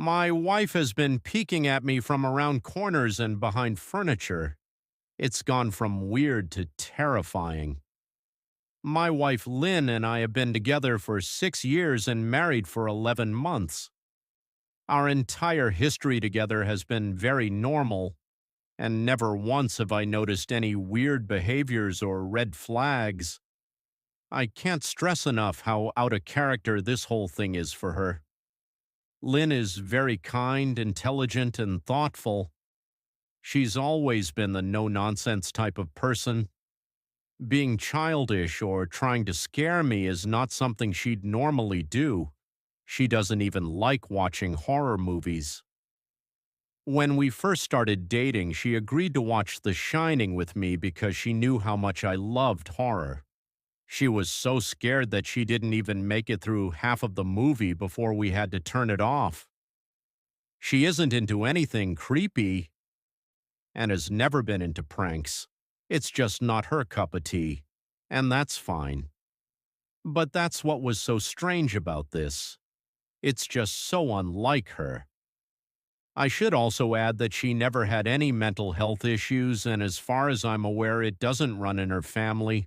My wife has been peeking at me from around corners and behind furniture. It's gone from weird to terrifying. My wife Lynn and I have been together for 6 years and married for 11 months. Our entire history together has been very normal, and never once have I noticed any weird behaviors or red flags. I can't stress enough how out of character this whole thing is for her. Lynn is very kind, intelligent, and thoughtful. She's always been the no-nonsense type of person. Being childish or trying to scare me is not something she'd normally do. She doesn't even like watching horror movies. When we first started dating, she agreed to watch The Shining with me because she knew how much I loved horror. She was so scared that she didn't even make it through half of the movie before we had to turn it off. She isn't into anything creepy and has never been into pranks. It's just not her cup of tea, and that's fine. But that's what was so strange about this. It's just so unlike her. I should also add that she never had any mental health issues, and as far as I'm aware, it doesn't run in her family.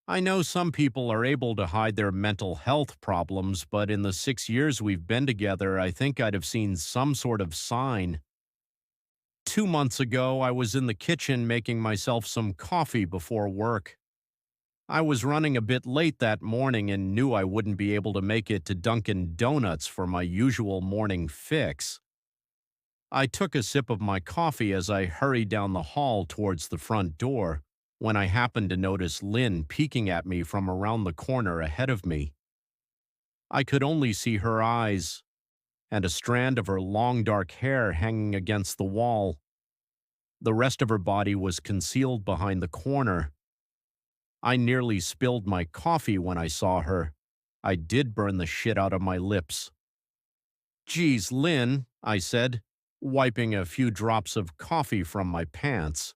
I know some people are able to hide their mental health problems, but in the 6 years we've been together, I think I'd have seen some sort of sign. 2 months ago, I was in the kitchen making myself some coffee before work. I was running a bit late that morning and knew I wouldn't be able to make it to Dunkin' Donuts for my usual morning fix. I took a sip of my coffee as I hurried down the hall towards the front door when I happened to notice Lynn peeking at me from around the corner ahead of me. I could only see her eyes and a strand of her long dark hair hanging against the wall. The rest of her body was concealed behind the corner. I nearly spilled my coffee when I saw her. I did burn the shit out of my lips. "Geez, Lynn," I said, wiping a few drops of coffee from my pants.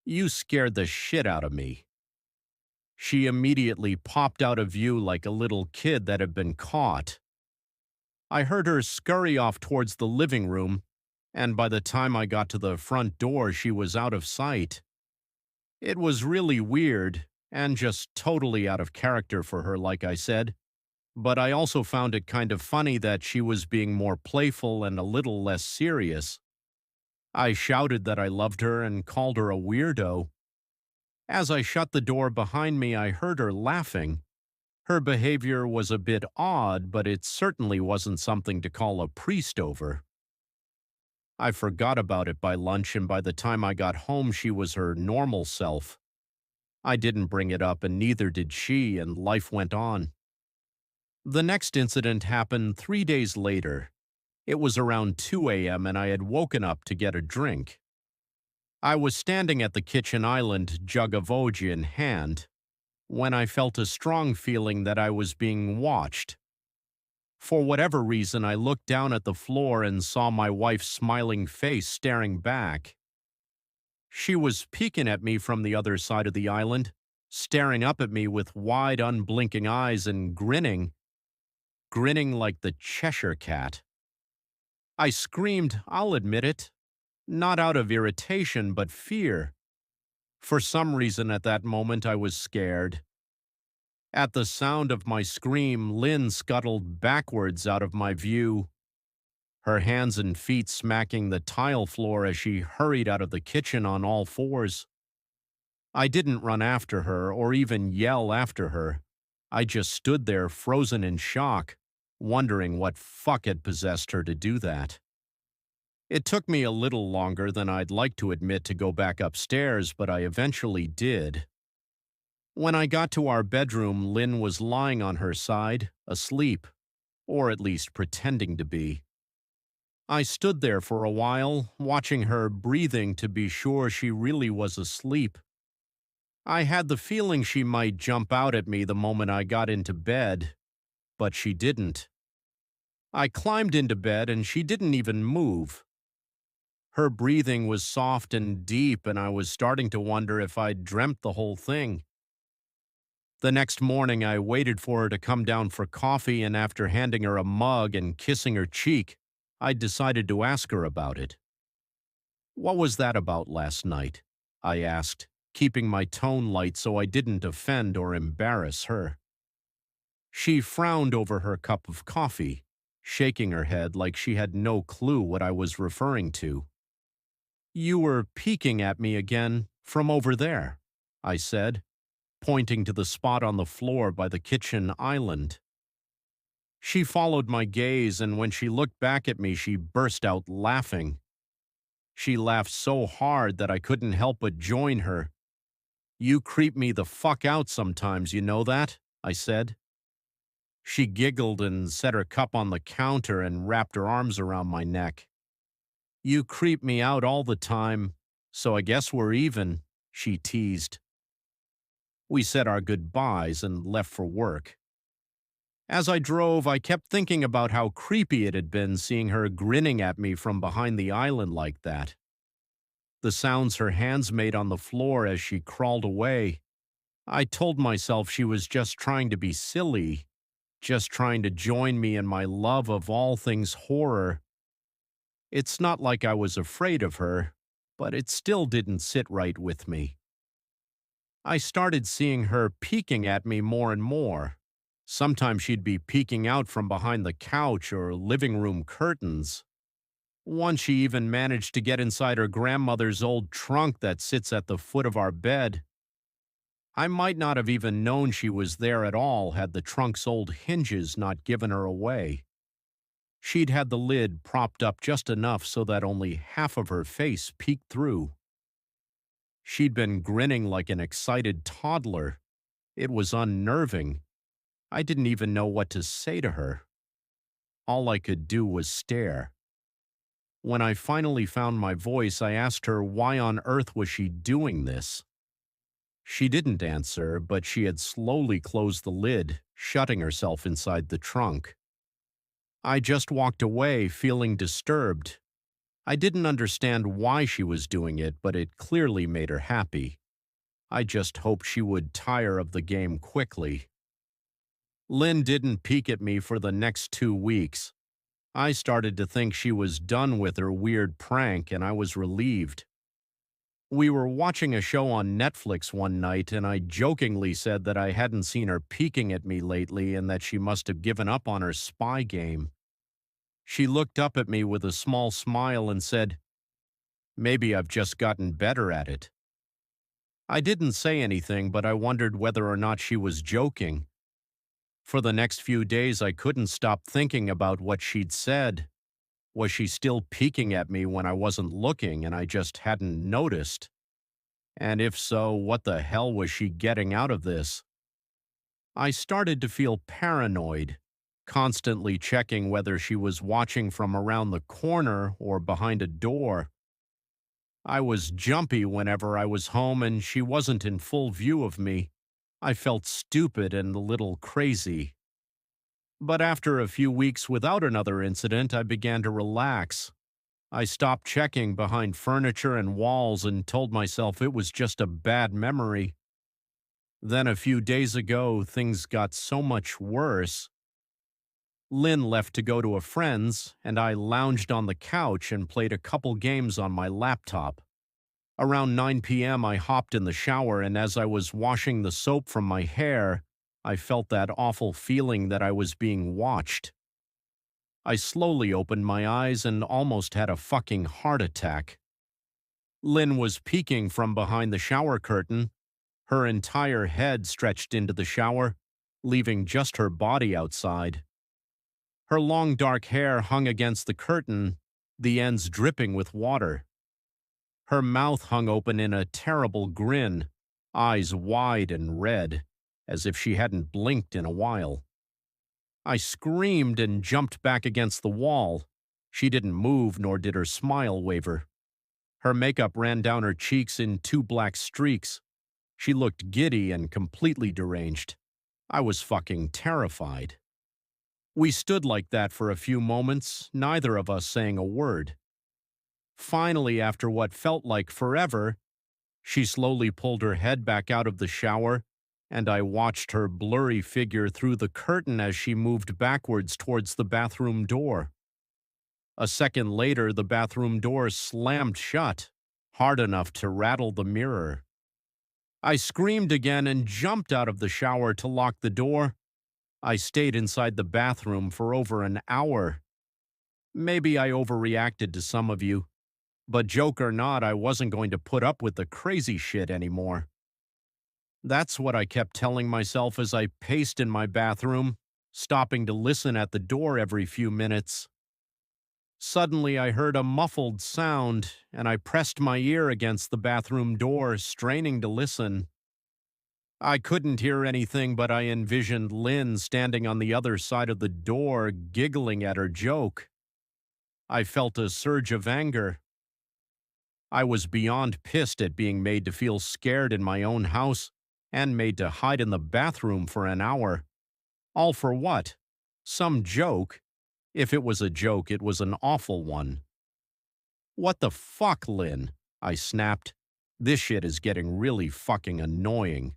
"You scared the shit out of me." She immediately popped out of view like a little kid that had been caught. I heard her scurry off towards the living room, and by the time I got to the front door, she was out of sight. It was really weird, and just totally out of character for her, like I said, but I also found it kind of funny that she was being more playful and a little less serious. I shouted that I loved her and called her a weirdo. As I shut the door behind me, I heard her laughing. Her behavior was a bit odd, but it certainly wasn't something to call a priest over. I forgot about it by lunch, and by the time I got home, she was her normal self. I didn't bring it up, and neither did she, and life went on. The next incident happened 3 days later. It was around 2 a.m., and I had woken up to get a drink. I was standing at the kitchen island, jug of vodka in hand, when I felt a strong feeling that I was being watched. For whatever reason, I looked down at the floor and saw my wife's smiling face staring back. She was peeking at me from the other side of the island, staring up at me with wide, unblinking eyes and grinning like the Cheshire Cat. I screamed, I'll admit it, not out of irritation but fear. For some reason at that moment I was scared. At the sound of my scream, Lynn scuttled backwards out of my view, her hands and feet smacking the tile floor as she hurried out of the kitchen on all fours. I didn't run after her or even yell after her. I just stood there frozen in shock, wondering what fuck had possessed her to do that. It took me a little longer than I'd like to admit to go back upstairs, but I eventually did. When I got to our bedroom, Lynn was lying on her side, asleep, or at least pretending to be. I stood there for a while, watching her breathing to be sure she really was asleep. I had the feeling she might jump out at me the moment I got into bed, but she didn't. I climbed into bed and she didn't even move. Her breathing was soft and deep, and I was starting to wonder if I'd dreamt the whole thing. The next morning, I waited for her to come down for coffee, and after handing her a mug and kissing her cheek, I decided to ask her about it. "What was that about last night?" I asked, keeping my tone light so I didn't offend or embarrass her. She frowned over her cup of coffee, shaking her head like she had no clue what I was referring to. "You were peeking at me again from over there," I said, pointing to the spot on the floor by the kitchen island. She followed my gaze, and when she looked back at me, she burst out laughing. She laughed so hard that I couldn't help but join her. "You creep me the fuck out sometimes, you know that?" I said. She giggled and set her cup on the counter and wrapped her arms around my neck. "You creep me out all the time, so I guess we're even," she teased. We said our goodbyes and left for work. As I drove, I kept thinking about how creepy it had been seeing her grinning at me from behind the island like that. The sounds her hands made on the floor as she crawled away. I told myself she was just trying to be silly, just trying to join me in my love of all things horror. It's not like I was afraid of her, but it still didn't sit right with me. I started seeing her peeking at me more and more. Sometimes she'd be peeking out from behind the couch or living room curtains. Once she even managed to get inside her grandmother's old trunk that sits at the foot of our bed. I might not have even known she was there at all had the trunk's old hinges not given her away. She'd had the lid propped up just enough so that only half of her face peeked through. She'd been grinning like an excited toddler. It was unnerving. I didn't even know what to say to her. All I could do was stare. When I finally found my voice, I asked her why on earth was she doing this. She didn't answer, but she had slowly closed the lid, shutting herself inside the trunk. I just walked away, feeling disturbed. I didn't understand why she was doing it, but it clearly made her happy. I just hoped she would tire of the game quickly. Lynn didn't peek at me for the next 2 weeks. I started to think she was done with her weird prank, and I was relieved. We were watching a show on Netflix one night, and I jokingly said that I hadn't seen her peeking at me lately and that she must have given up on her spy game. She looked up at me with a small smile and said, "Maybe I've just gotten better at it." I didn't say anything, but I wondered whether or not she was joking. For the next few days, I couldn't stop thinking about what she'd said. Was she still peeking at me when I wasn't looking and I just hadn't noticed? And if so, what the hell was she getting out of this? I started to feel paranoid, constantly checking whether she was watching from around the corner or behind a door. I was jumpy whenever I was home and she wasn't in full view of me. I felt stupid and a little crazy. But after a few weeks without another incident, I began to relax. I stopped checking behind furniture and walls and told myself it was just a bad memory. Then a few days ago, things got so much worse. Lynn left to go to a friend's, and I lounged on the couch and played a couple games on my laptop. Around 9 p.m., I hopped in the shower, and as I was washing the soap from my hair, I felt that awful feeling that I was being watched. I slowly opened my eyes and almost had a fucking heart attack. Lynn was peeking from behind the shower curtain, her entire head stretched into the shower, leaving just her body outside. Her long dark hair hung against the curtain, the ends dripping with water. Her mouth hung open in a terrible grin, eyes wide and red, as if she hadn't blinked in a while. I screamed and jumped back against the wall. She didn't move, nor did her smile waver. Her makeup ran down her cheeks in 2 black streaks. She looked giddy and completely deranged. I was fucking terrified. We stood like that for a few moments, neither of us saying a word. Finally, after what felt like forever, she slowly pulled her head back out of the shower, and I watched her blurry figure through the curtain as she moved backwards towards the bathroom door. A second later, the bathroom door slammed shut, hard enough to rattle the mirror. I screamed again and jumped out of the shower to lock the door. I stayed inside the bathroom for over an hour. Maybe I overreacted to some of you, but joke or not, I wasn't going to put up with the crazy shit anymore. That's what I kept telling myself as I paced in my bathroom, stopping to listen at the door every few minutes. Suddenly, I heard a muffled sound, and I pressed my ear against the bathroom door, straining to listen. I couldn't hear anything, but I envisioned Lynn standing on the other side of the door, giggling at her joke. I felt a surge of anger. I was beyond pissed at being made to feel scared in my own house and made to hide in the bathroom for an hour. All for what? Some joke? If it was a joke, it was an awful one. What the fuck, Lynn? I snapped. This shit is getting really fucking annoying.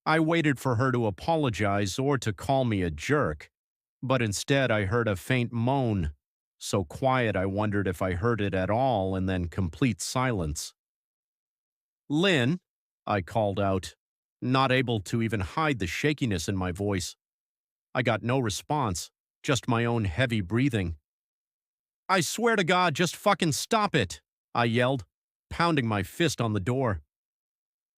I waited for her to apologize or to call me a jerk, but instead I heard a faint moan, so quiet I wondered if I heard it at all, and then complete silence. Lynn, I called out, not able to even hide the shakiness in my voice. I got no response, just my own heavy breathing. I swear to God, just fucking stop it, I yelled, pounding my fist on the door.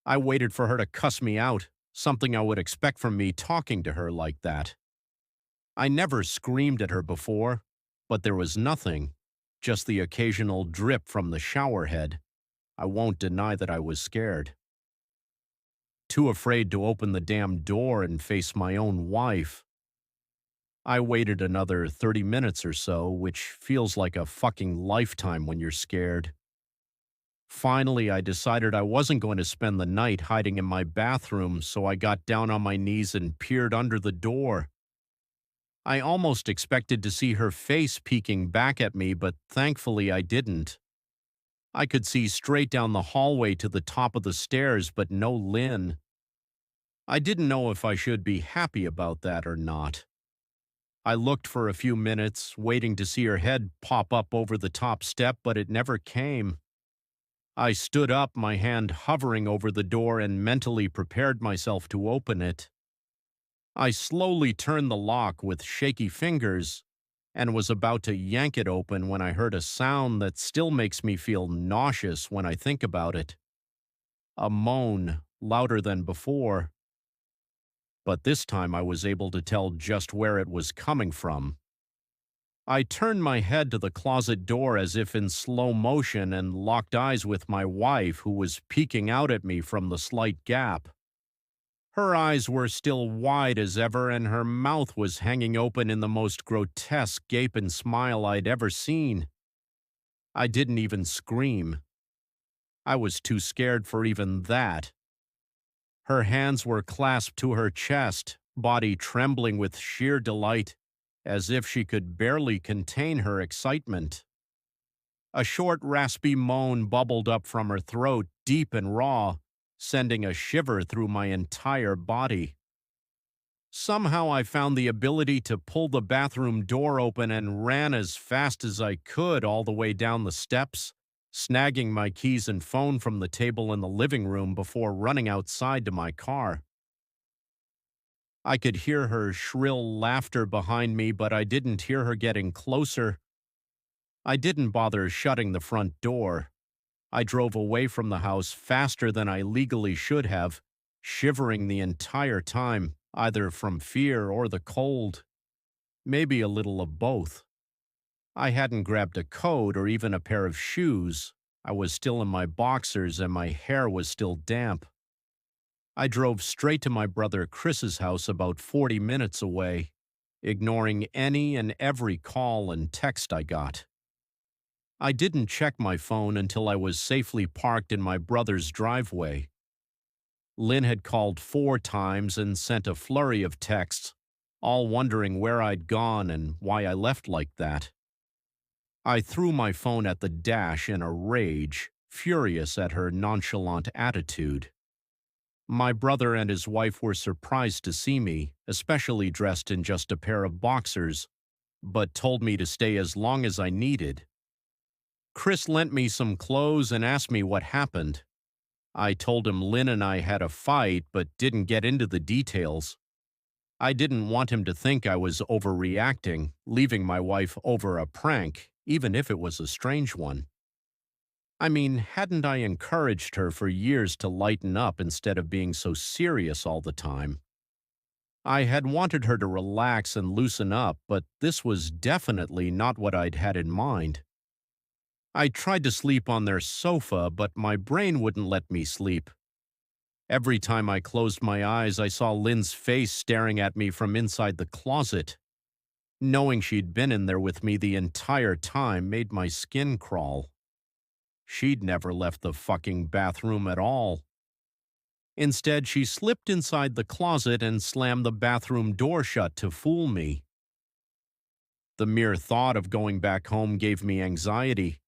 I waited for her to cuss me out, something I would expect from me talking to her like that. I never screamed at her before, but there was nothing, just the occasional drip from the shower head. I won't deny that I was scared. Too afraid to open the damn door and face my own wife. I waited another 30 minutes or so, which feels like a fucking lifetime when you're scared. Finally, I decided I wasn't going to spend the night hiding in my bathroom, so I got down on my knees and peered under the door. I almost expected to see her face peeking back at me, but thankfully I didn't. I could see straight down the hallway to the top of the stairs, but no Lynn. I didn't know if I should be happy about that or not. I looked for a few minutes, waiting to see her head pop up over the top step, but it never came. I stood up, my hand hovering over the door, and mentally prepared myself to open it. I slowly turned the lock with shaky fingers and was about to yank it open when I heard a sound that still makes me feel nauseous when I think about it. A moan, louder than before. But this time I was able to tell just where it was coming from. I turned my head to the closet door as if in slow motion and locked eyes with my wife, who was peeking out at me from the slight gap. Her eyes were still wide as ever, and her mouth was hanging open in the most grotesque gape and smile I'd ever seen. I didn't even scream. I was too scared for even that. Her hands were clasped to her chest, body trembling with sheer delight, as if she could barely contain her excitement. A short, raspy moan bubbled up from her throat, deep and raw, sending a shiver through my entire body. Somehow I found the ability to pull the bathroom door open and ran as fast as I could all the way down the steps, snagging my keys and phone from the table in the living room before running outside to my car. I could hear her shrill laughter behind me, but I didn't hear her getting closer. I didn't bother shutting the front door. I drove away from the house faster than I legally should have, shivering the entire time, either from fear or the cold. Maybe a little of both. I hadn't grabbed a coat or even a pair of shoes. I was still in my boxers and my hair was still damp. I drove straight to my brother Chris's house about 40 minutes away, ignoring any and every call and text I got. I didn't check my phone until I was safely parked in my brother's driveway. Lynn had called 4 times and sent a flurry of texts, all wondering where I'd gone and why I left like that. I threw my phone at the dash in a rage, furious at her nonchalant attitude. My brother and his wife were surprised to see me, especially dressed in just a pair of boxers, but told me to stay as long as I needed. Chris lent me some clothes and asked me what happened. I told him Lynn and I had a fight, but didn't get into the details. I didn't want him to think I was overreacting, leaving my wife over a prank, even if it was a strange one. I mean, hadn't I encouraged her for years to lighten up instead of being so serious all the time? I had wanted her to relax and loosen up, but this was definitely not what I'd had in mind. I tried to sleep on their sofa, but my brain wouldn't let me sleep. Every time I closed my eyes, I saw Lynn's face staring at me from inside the closet. Knowing she'd been in there with me the entire time made my skin crawl. She'd never left the fucking bathroom at all. Instead, she slipped inside the closet and slammed the bathroom door shut to fool me. The mere thought of going back home gave me anxiety.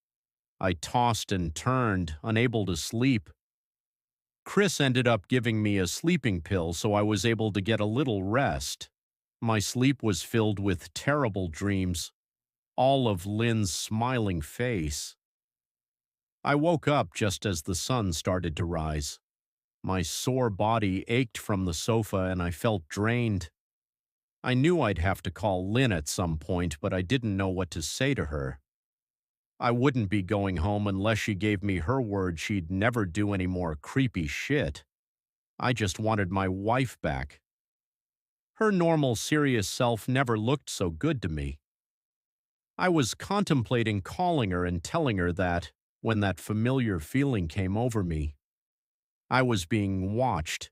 I tossed and turned, unable to sleep. Chris ended up giving me a sleeping pill so I was able to get a little rest. My sleep was filled with terrible dreams, all of Lynn's smiling face. I woke up just as the sun started to rise. My sore body ached from the sofa and I felt drained. I knew I'd have to call Lynn at some point, but I didn't know what to say to her. I wouldn't be going home unless she gave me her word she'd never do any more creepy shit. I just wanted my wife back. Her normal, serious self never looked so good to me. I was contemplating calling her and telling her that when that familiar feeling came over me. I was being watched.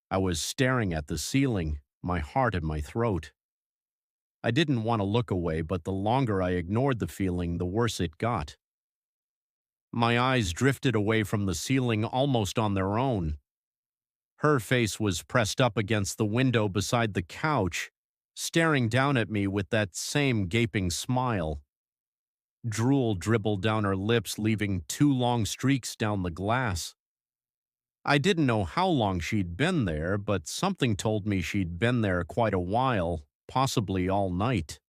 I was staring at the ceiling, my heart in my throat. I didn't want to look away, but the longer I ignored the feeling, the worse it got. My eyes drifted away from the ceiling almost on their own. Her face was pressed up against the window beside the couch, staring down at me with that same gaping smile. Drool dribbled down her lips, leaving 2 long streaks down the glass. I didn't know how long she'd been there, but something told me she'd been there quite a while, possibly all night.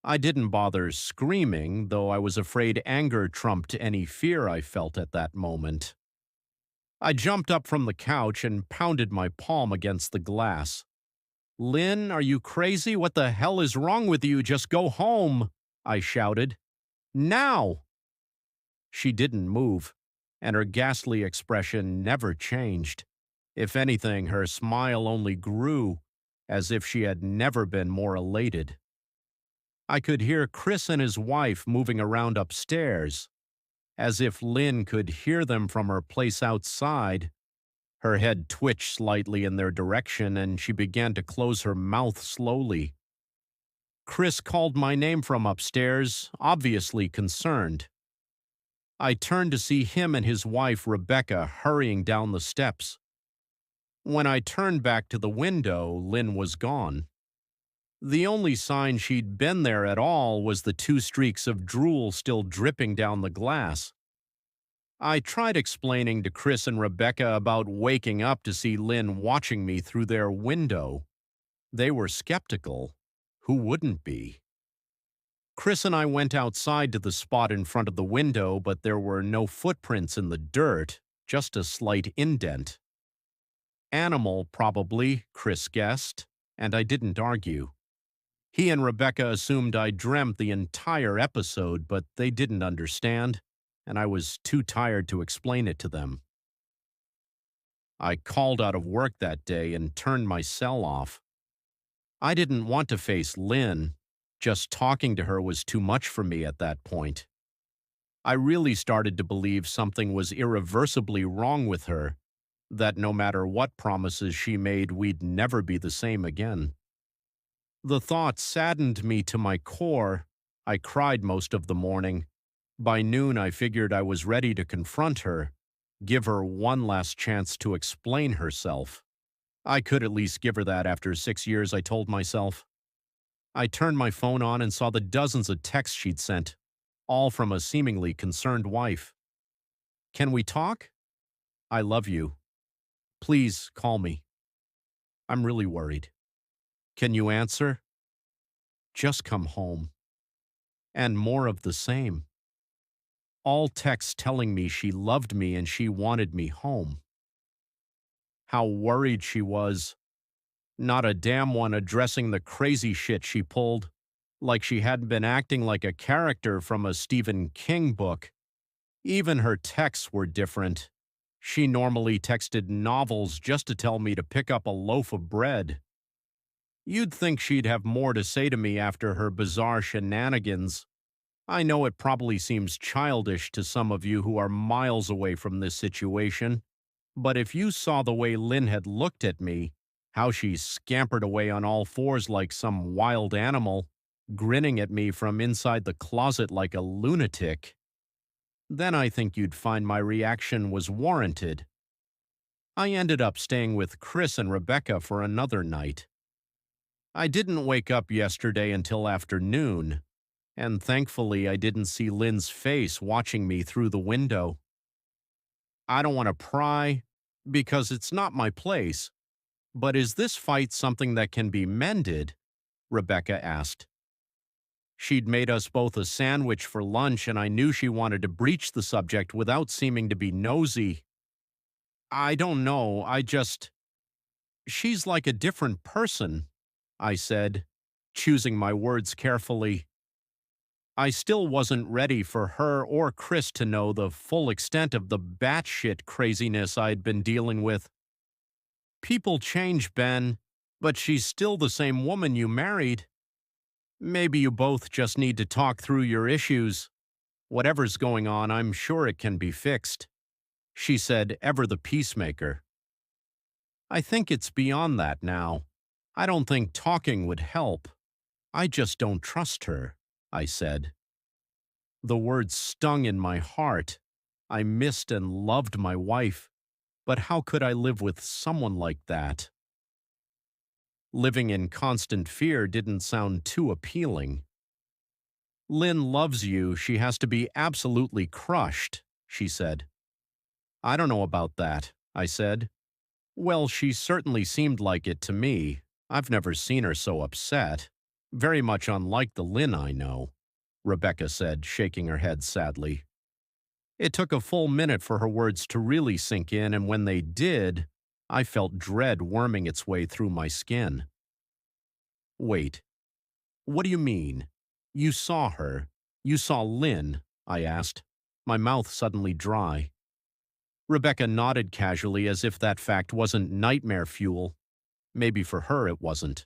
I didn't bother screaming, though I was afraid anger trumped any fear I felt at that moment. I jumped up from the couch and pounded my palm against the glass. "Lynn, are you crazy? What the hell is wrong with you? Just go home!" I shouted. "Now!" She didn't move, and her ghastly expression never changed. If anything, her smile only grew, as if she had never been more elated. I could hear Chris and his wife moving around upstairs, as if Lynn could hear them from her place outside. Her head twitched slightly in their direction, and she began to close her mouth slowly. Chris called my name from upstairs, obviously concerned. I turned to see him and his wife, Rebecca, hurrying down the steps. When I turned back to the window, Lynn was gone. The only sign she'd been there at all was the 2 streaks of drool still dripping down the glass. I tried explaining to Chris and Rebecca about waking up to see Lynn watching me through their window. They were skeptical. Who wouldn't be? Chris and I went outside to the spot in front of the window, but there were no footprints in the dirt, just a slight indent. Animal, probably, Chris guessed, and I didn't argue. He and Rebecca assumed I dreamt the entire episode, but they didn't understand, and I was too tired to explain it to them. I called out of work that day and turned my cell off. I didn't want to face Lynn. Just talking to her was too much for me at that point. I really started to believe something was irreversibly wrong with her, that no matter what promises she made, we'd never be the same again. The thought saddened me to my core. I cried most of the morning. By noon, I figured I was ready to confront her, give her one last chance to explain herself. I could at least give her that after 6 years, I told myself. I turned my phone on and saw the dozens of texts she'd sent, all from a seemingly concerned wife. "Can we talk? I love you. Please call me. I'm really worried. Can you answer? Just come home. And more of the same. All texts telling me she loved me and she wanted me home. How worried she was. Not a damn one addressing the crazy shit she pulled, like she hadn't been acting like a character from a Stephen King book. Even her texts were different. She normally texted novels just to tell me to pick up a loaf of bread. You'd think she'd have more to say to me after her bizarre shenanigans. I know it probably seems childish to some of you who are miles away from this situation, but if you saw the way Lynn had looked at me, how she scampered away on all fours like some wild animal, grinning at me from inside the closet like a lunatic, then I think you'd find my reaction was warranted. I ended up staying with Chris and Rebecca for another night. I didn't wake up yesterday until afternoon, and thankfully I didn't see Lynn's face watching me through the window. I don't want to pry, because it's not my place, but is this fight something that can be mended? Rebecca asked. She'd made us both a sandwich for lunch, and I knew she wanted to breach the subject without seeming to be nosy. I don't know, she's like a different person, I said, choosing my words carefully. I still wasn't ready for her or Chris to know the full extent of the batshit craziness I'd been dealing with. People change, Ben, but she's still the same woman you married. Maybe you both just need to talk through your issues. Whatever's going on, I'm sure it can be fixed, she said, ever the peacemaker. I think it's beyond that now. I don't think talking would help. I just don't trust her, I said. The words stung in my heart. I missed and loved my wife, but how could I live with someone like that? Living in constant fear didn't sound too appealing. Lynn loves you. She has to be absolutely crushed, she said. I don't know about that, I said. Well, she certainly seemed like it to me. I've never seen her so upset. Very much unlike the Lynn I know, Rebecca said, shaking her head sadly. It took a full minute for her words to really sink in, and when they did, I felt dread worming its way through my skin. Wait, what do you mean? You saw her. You saw Lynn, I asked, my mouth suddenly dry. Rebecca nodded casually as if that fact wasn't nightmare fuel. Maybe for her it wasn't.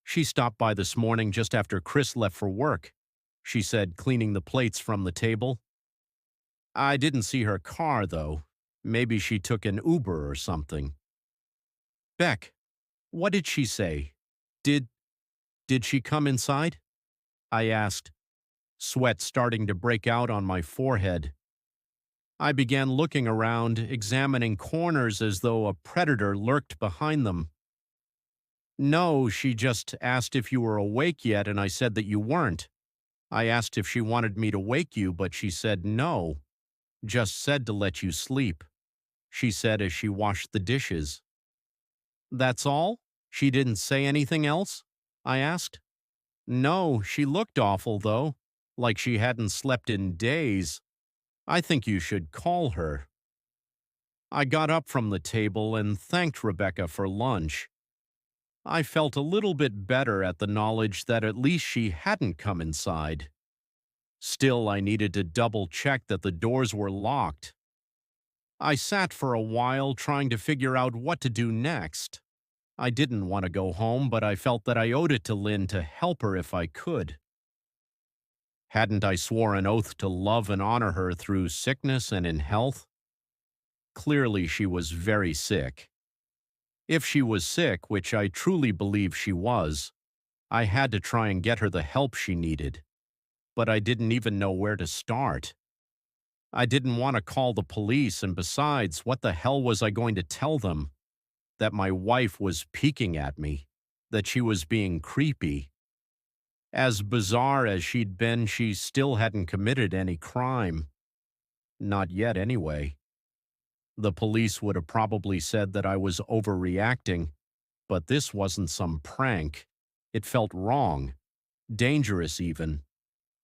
She stopped by this morning just after Chris left for work, she said, cleaning the plates from the table. I didn't see her car, though. Maybe she took an Uber or something. Beck, what did she say? Did she come inside? I asked, sweat starting to break out on my forehead. I began looking around, examining corners as though a predator lurked behind them. No, she just asked if you were awake yet, and I said that you weren't. I asked if she wanted me to wake you, but she said no. Just said to let you sleep, she said as she washed the dishes. That's all? She didn't say anything else? I asked. No, she looked awful, though, like she hadn't slept in days. I think you should call her. I got up from the table and thanked Rebecca for lunch. I felt a little bit better at the knowledge that at least she hadn't come inside. Still, I needed to double-check that the doors were locked. I sat for a while trying to figure out what to do next. I didn't want to go home, but I felt that I owed it to Lynn to help her if I could. Hadn't I swore an oath to love and honor her through sickness and in health? Clearly, she was very sick. If she was sick, which I truly believe she was, I had to try and get her the help she needed. But I didn't even know where to start. I didn't want to call the police, and besides, what the hell was I going to tell them? That my wife was peeking at me, that she was being creepy. As bizarre as she'd been, she still hadn't committed any crime. Not yet, anyway. The police would have probably said that I was overreacting, but this wasn't some prank. It felt wrong. dangerous even,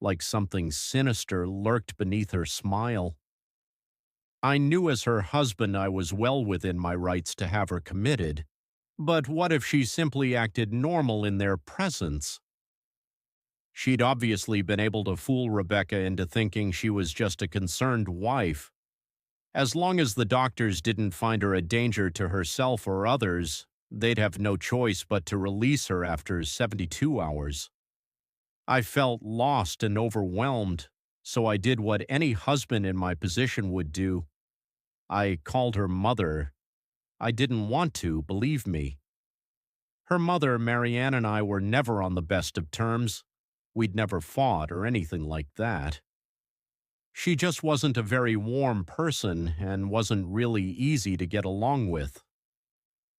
like something sinister lurked beneath her smile. I knew as her husband I was well within my rights to have her committed, but what if she simply acted normal in their presence? She'd obviously been able to fool Rebecca into thinking she was just a concerned wife. As long as the doctors didn't find her a danger to herself or others, they'd have no choice but to release her after 72 hours. I felt lost and overwhelmed, so I did what any husband in my position would do. I called her mother. I didn't want to, believe me. Her mother, Marianne, and I were never on the best of terms. We'd never fought or anything like that. She just wasn't a very warm person and wasn't really easy to get along with.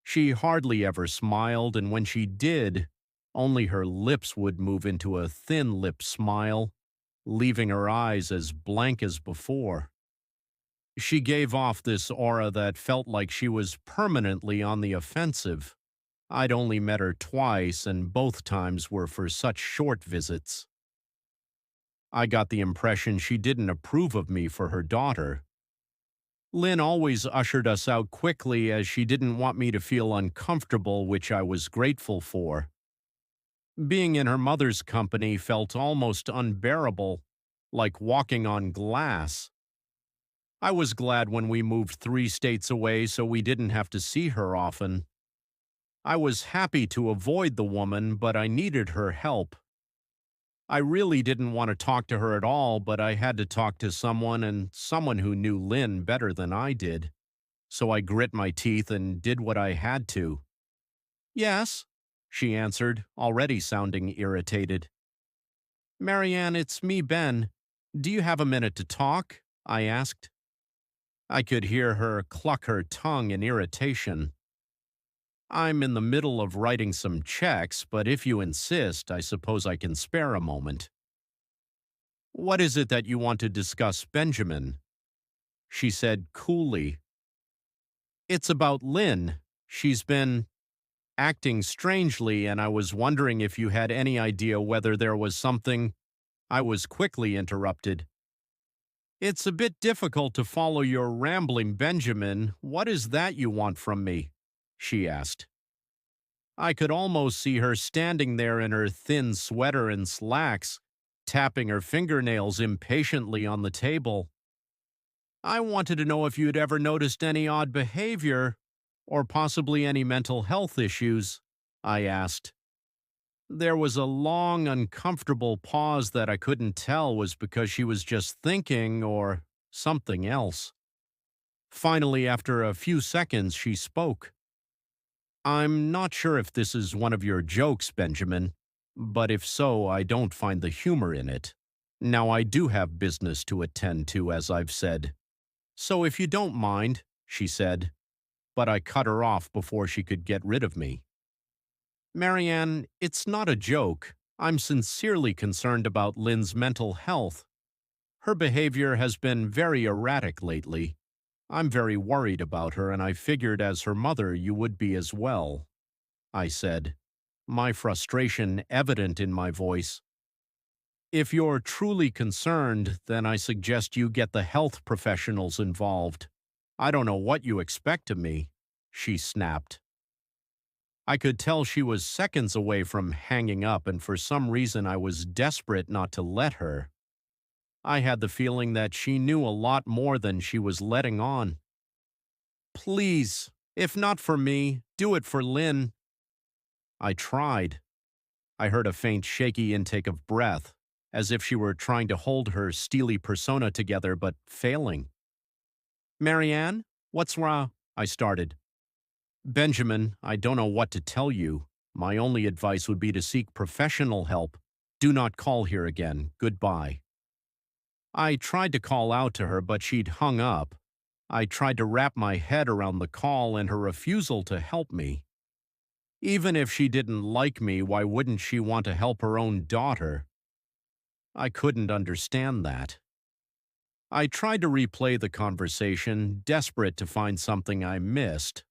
She hardly ever smiled, and when she did, only her lips would move into a thin-lipped smile, leaving her eyes as blank as before. She gave off this aura that felt like she was permanently on the offensive. I'd only met her twice, and both times were for such short visits. I got the impression she didn't approve of me for her daughter. Lynn always ushered us out quickly as she didn't want me to feel uncomfortable, which I was grateful for. Being in her mother's company felt almost unbearable, like walking on glass. I was glad when we moved 3 states away so we didn't have to see her often. I was happy to avoid the woman, but I needed her help. I really didn't want to talk to her at all, but I had to talk to someone, and someone who knew Lynn better than I did. So I grit my teeth and did what I had to. "Yes," she answered, already sounding irritated. "Marianne, it's me, Ben. Do you have a minute to talk?" I asked. I could hear her cluck her tongue in irritation. "I'm in the middle of writing some checks, but if you insist, I suppose I can spare a moment." "What is it that you want to discuss, Benjamin?" she said coolly. "It's about Lynn. She's been acting strangely, and I was wondering if you had any idea whether there was something—" I was quickly interrupted. "It's a bit difficult to follow your rambling, Benjamin. What is that you want from me?" she asked. I could almost see her standing there in her thin sweater and slacks, tapping her fingernails impatiently on the table. "I wanted to know if you'd ever noticed any odd behavior, or possibly any mental health issues," I asked. There was a long, uncomfortable pause that I couldn't tell was because she was just thinking or something else. Finally, after a few seconds, she spoke. "I'm not sure if this is one of your jokes, Benjamin, but if so, I don't find the humor in it. Now, I do have business to attend to, as I've said. So if you don't mind," she said, but I cut her off before she could get rid of me. "Marianne, it's not a joke. I'm sincerely concerned about Lynn's mental health. Her behavior has been very erratic lately. I'm very worried about her, and I figured as her mother you would be as well," I said, my frustration evident in my voice. "If you're truly concerned, then I suggest you get the health professionals involved. I don't know what you expect of me," she snapped. I could tell she was seconds away from hanging up, and for some reason I was desperate not to let her. I had the feeling that she knew a lot more than she was letting on. "Please, if not for me, do it for Lynn." I tried. I heard a faint, shaky intake of breath, as if she were trying to hold her steely persona together, but failing. "Marianne, what's wrong?" I started. "Benjamin, I don't know what to tell you. My only advice would be to seek professional help. Do not call here again. Goodbye." I tried to call out to her, but she'd hung up. I tried to wrap my head around the call and her refusal to help me. Even if she didn't like me, why wouldn't she want to help her own daughter? I couldn't understand that. I tried to replay the conversation, desperate to find something I missed.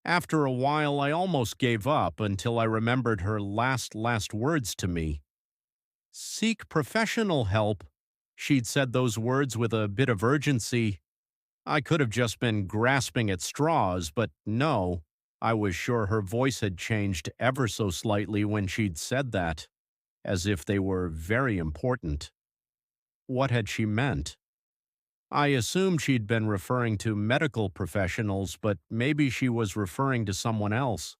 After a while, I almost gave up until I remembered her last words to me. Seek professional help. She'd said those words with a bit of urgency. I could have just been grasping at straws, but no. I was sure her voice had changed ever so slightly when she'd said that, as if they were very important. What had she meant? I assumed she'd been referring to medical professionals, but maybe she was referring to someone else.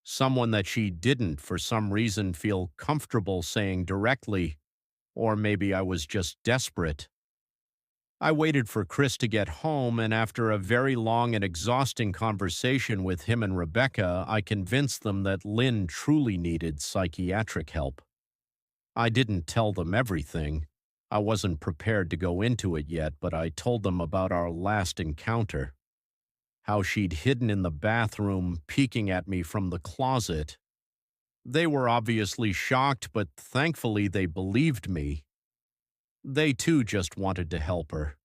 Someone that she didn't, for some reason, feel comfortable saying directly, or maybe I was just desperate. I waited for Chris to get home, and after a very long and exhausting conversation with him and Rebecca, I convinced them that Lynn truly needed psychiatric help. I didn't tell them everything. I wasn't prepared to go into it yet, but I told them about our last encounter. How she'd hidden in the bathroom, peeking at me from the closet. They were obviously shocked, but thankfully they believed me. They too just wanted to help her.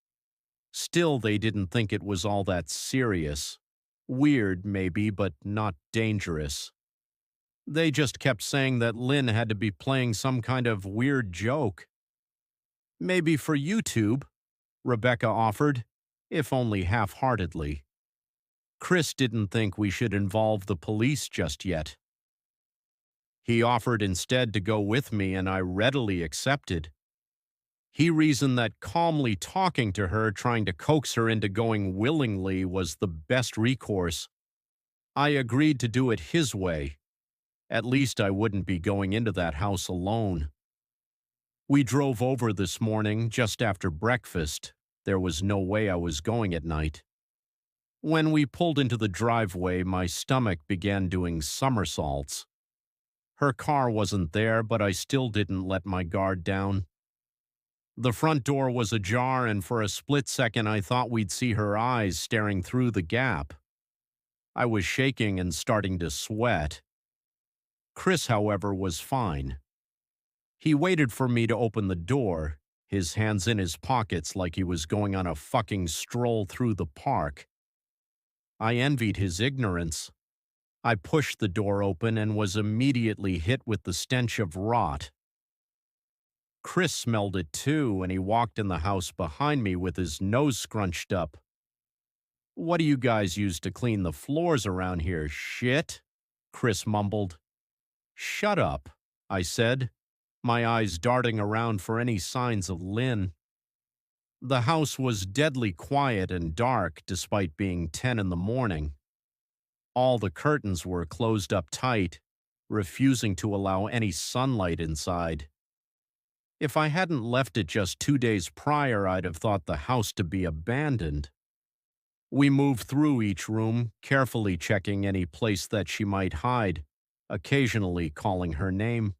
Still, they didn't think it was all that serious. Weird, maybe, but not dangerous. They just kept saying that Lynn had to be playing some kind of weird joke. Maybe for YouTube, Rebecca offered, if only half-heartedly. Chris didn't think we should involve the police just yet. He offered instead to go with me, and I readily accepted. He reasoned that calmly talking to her, trying to coax her into going willingly, was the best recourse. I agreed to do it his way. At least I wouldn't be going into that house alone. We drove over this morning just after breakfast. There was no way I was going at night. When we pulled into the driveway, my stomach began doing somersaults. Her car wasn't there, but I still didn't let my guard down. The front door was ajar, and for a split second I thought we'd see her eyes staring through the gap. I was shaking and starting to sweat. Chris, however, was fine. He waited for me to open the door, his hands in his pockets like he was going on a fucking stroll through the park. I envied his ignorance. I pushed the door open and was immediately hit with the stench of rot. Chris smelled it too, and he walked in the house behind me with his nose scrunched up. "What do you guys use to clean the floors around here, shit?" Chris mumbled. "Shut up," I said, my eyes darting around for any signs of Lynn. The house was deadly quiet and dark despite being 10 in the morning. All the curtains were closed up tight, refusing to allow any sunlight inside. If I hadn't left it just 2 days prior, I'd have thought the house to be abandoned. We moved through each room, carefully checking any place that she might hide, occasionally calling her name.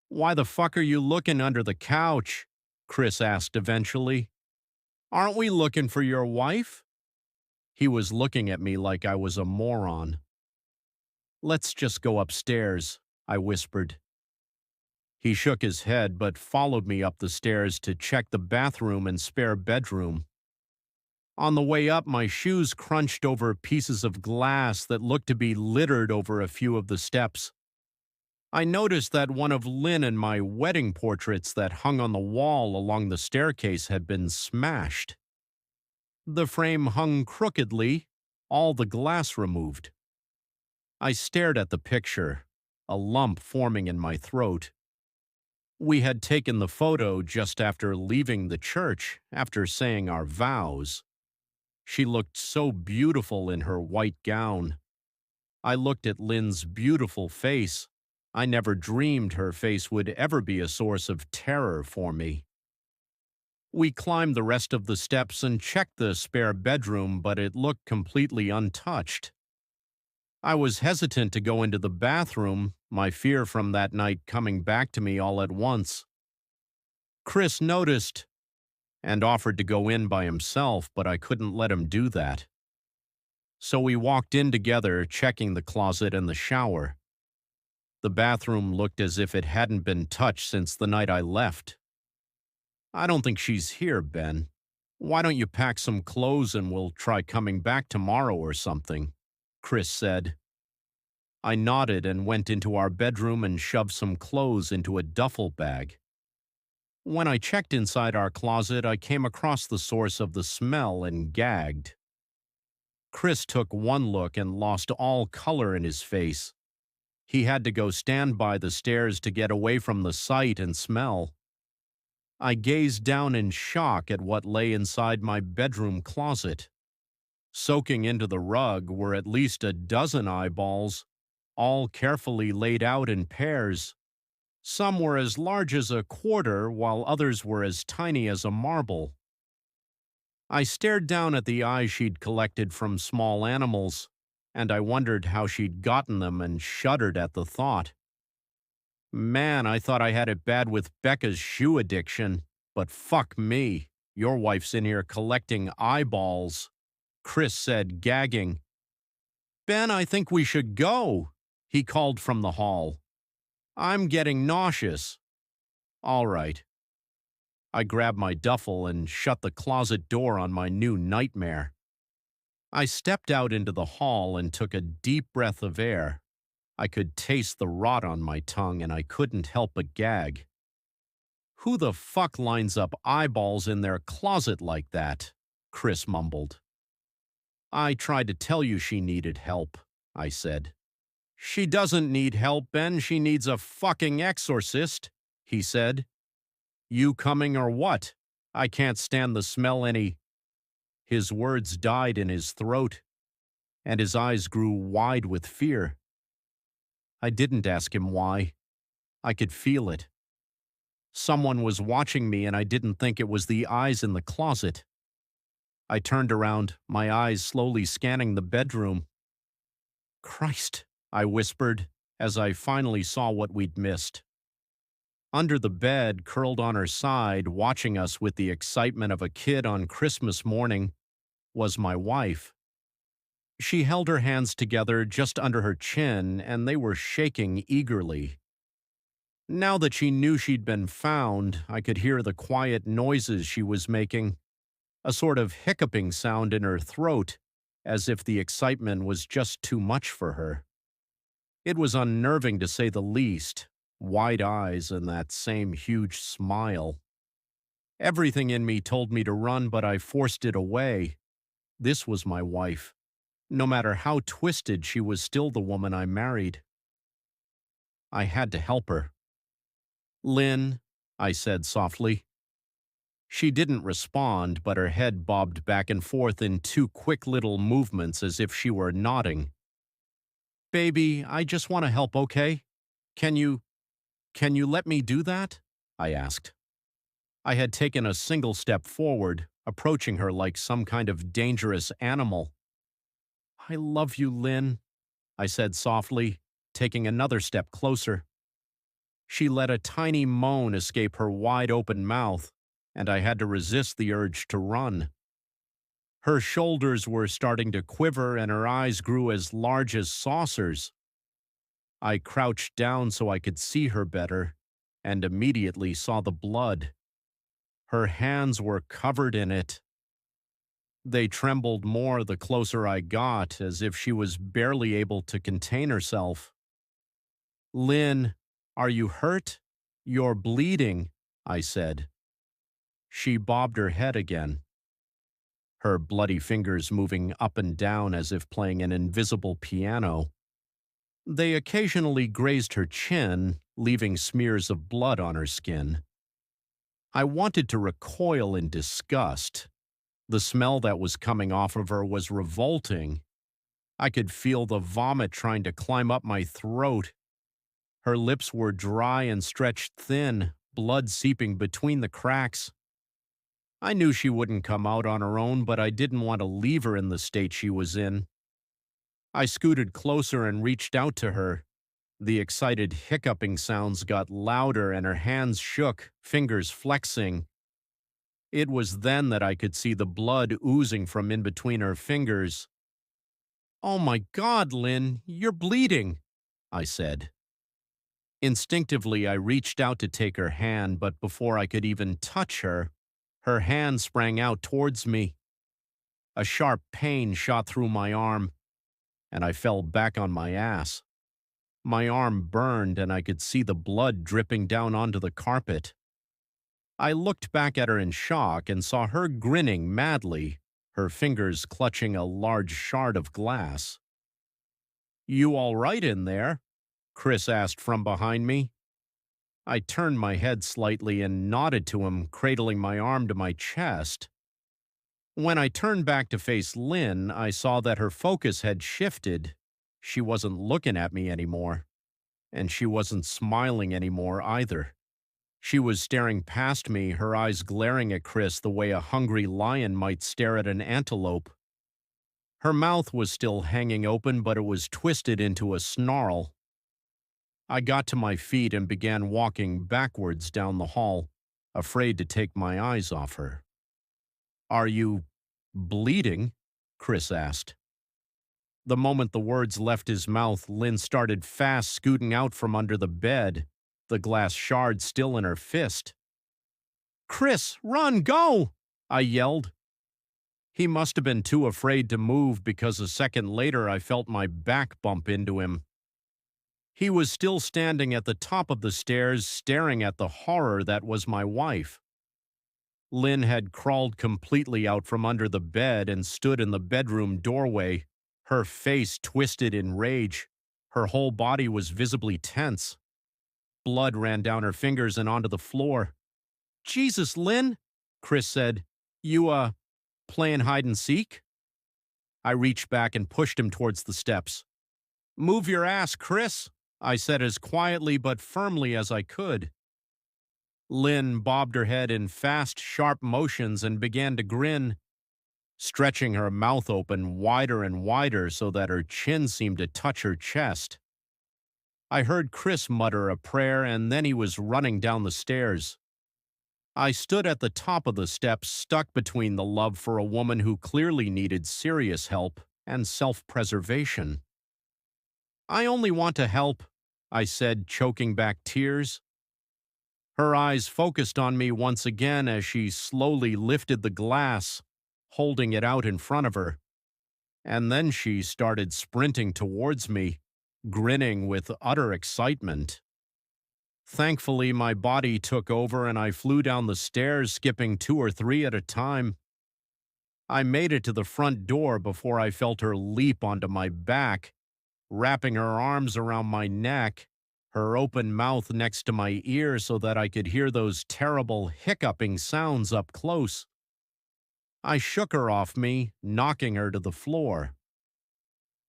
"Why the fuck are you looking under the couch?" Chris asked eventually. "Aren't we looking for your wife?" He was looking at me like I was a moron. "Let's just go upstairs," I whispered. He shook his head but followed me up the stairs to check the bathroom and spare bedroom. On the way up, my shoes crunched over pieces of glass that looked to be littered over a few of the steps. I noticed that one of Lynn and my wedding portraits that hung on the wall along the staircase had been smashed. The frame hung crookedly, all the glass removed. I stared at the picture, a lump forming in my throat. We had taken the photo just after leaving the church, after saying our vows. She looked so beautiful in her white gown. I looked at Lynn's beautiful face. I never dreamed her face would ever be a source of terror for me. We climbed the rest of the steps and checked the spare bedroom, but it looked completely untouched. I was hesitant to go into the bathroom, my fear from that night coming back to me all at once. Chris noticed and offered to go in by himself, but I couldn't let him do that. So we walked in together, checking the closet and the shower. The bathroom looked as if it hadn't been touched since the night I left. "I don't think she's here, Ben. Why don't you pack some clothes and we'll try coming back tomorrow or something?" Chris said. I nodded and went into our bedroom and shoved some clothes into a duffel bag. When I checked inside our closet, I came across the source of the smell and gagged. Chris took one look and lost all color in his face. He had to go stand by the stairs to get away from the sight and smell. I gazed down in shock at what lay inside my bedroom closet. Soaking into the rug were at least a dozen eyeballs, all carefully laid out in pairs. Some were as large as a quarter, while others were as tiny as a marble. I stared down at the eyes she'd collected from small animals, and I wondered how she'd gotten them and shuddered at the thought. Man, I thought I had it bad with Becca's shoe addiction, but fuck me. Your wife's in here collecting eyeballs, Chris said, gagging. Ben, I think we should go, he called from the hall. I'm getting nauseous. All right. I grabbed my duffel and shut the closet door on my new nightmare. I stepped out into the hall and took a deep breath of air. I could taste the rot on my tongue and I couldn't help but gag. Who the fuck lines up eyeballs in their closet like that? Chris mumbled. I tried to tell you she needed help, I said. She doesn't need help, Ben. She needs a fucking exorcist, he said. You coming or what? I can't stand the smell any. His words died in his throat, and his eyes grew wide with fear. I didn't ask him why. I could feel it. Someone was watching me, and I didn't think it was the eyes in the closet. I turned around, my eyes slowly scanning the bedroom. Christ, I whispered, as I finally saw what we'd missed. Under the bed, curled on her side, watching us with the excitement of a kid on Christmas morning, was my wife. She held her hands together just under her chin, and they were shaking eagerly. Now that she knew she'd been found, I could hear the quiet noises she was making, a sort of hiccuping sound in her throat, as if the excitement was just too much for her. It was unnerving to say the least, wide eyes and that same huge smile. Everything in me told me to run, but I forced it away. This was my wife. No matter how twisted, she was still the woman I married. I had to help her. Lynn, I said softly. She didn't respond, but her head bobbed back and forth in two quick little movements as if she were nodding. Baby, I just want to help, okay? Can you let me do that? I asked. I had taken a single step forward, approaching her like some kind of dangerous animal. I love you, Lynn, I said softly, taking another step closer. She let a tiny moan escape her wide-open mouth, and I had to resist the urge to run. Her shoulders were starting to quiver and her eyes grew as large as saucers. I crouched down so I could see her better, and immediately saw the blood. Her hands were covered in it. They trembled more the closer I got, as if she was barely able to contain herself. Lynn, are you hurt? You're bleeding, I said. She bobbed her head again, her bloody fingers moving up and down as if playing an invisible piano. They occasionally grazed her chin, leaving smears of blood on her skin. I wanted to recoil in disgust. The smell that was coming off of her was revolting. I could feel the vomit trying to climb up my throat. Her lips were dry and stretched thin, blood seeping between the cracks. I knew she wouldn't come out on her own, but I didn't want to leave her in the state she was in. I scooted closer and reached out to her. The excited hiccuping sounds got louder and her hands shook, fingers flexing. It was then that I could see the blood oozing from in between her fingers. Oh my God, Lynn, you're bleeding, I said. Instinctively, I reached out to take her hand, but before I could even touch her, her hand sprang out towards me. A sharp pain shot through my arm, and I fell back on my ass. My arm burned and I could see the blood dripping down onto the carpet. I looked back at her in shock and saw her grinning madly, her fingers clutching a large shard of glass. "You all right in there?" Chris asked from behind me. I turned my head slightly and nodded to him, cradling my arm to my chest. When I turned back to face Lynn, I saw that her focus had shifted. She wasn't looking at me anymore, and she wasn't smiling anymore either. She was staring past me, her eyes glaring at Chris the way a hungry lion might stare at an antelope. Her mouth was still hanging open, but it was twisted into a snarl. I got to my feet and began walking backwards down the hall, afraid to take my eyes off her. "Are you bleeding?" Chris asked. The moment the words left his mouth, Lynn started fast scooting out from under the bed, the glass shard still in her fist. "Chris, run, go!" I yelled. He must have been too afraid to move because a second later I felt my back bump into him. He was still standing at the top of the stairs, staring at the horror that was my wife. Lynn had crawled completely out from under the bed and stood in the bedroom doorway, her face twisted in rage. Her whole body was visibly tense. Blood ran down her fingers and onto the floor. "Jesus, Lynn," Chris said. "You, playing hide and seek?" I reached back and pushed him towards the steps. "Move your ass, Chris," I said as quietly but firmly as I could. Lynn bobbed her head in fast, sharp motions and began to grin, stretching her mouth open wider and wider so that her chin seemed to touch her chest. I heard Chris mutter a prayer and then he was running down the stairs. I stood at the top of the steps, stuck between the love for a woman who clearly needed serious help and self-preservation. "I only want to help," I said, choking back tears. Her eyes focused on me once again as she slowly lifted the glass, holding it out in front of her. And then she started sprinting towards me, grinning with utter excitement. Thankfully, my body took over and I flew down the stairs, skipping 2 or 3 at a time. I made it to the front door before I felt her leap onto my back, wrapping her arms around my neck, her open mouth next to my ear so that I could hear those terrible hiccuping sounds up close. I shook her off me, knocking her to the floor.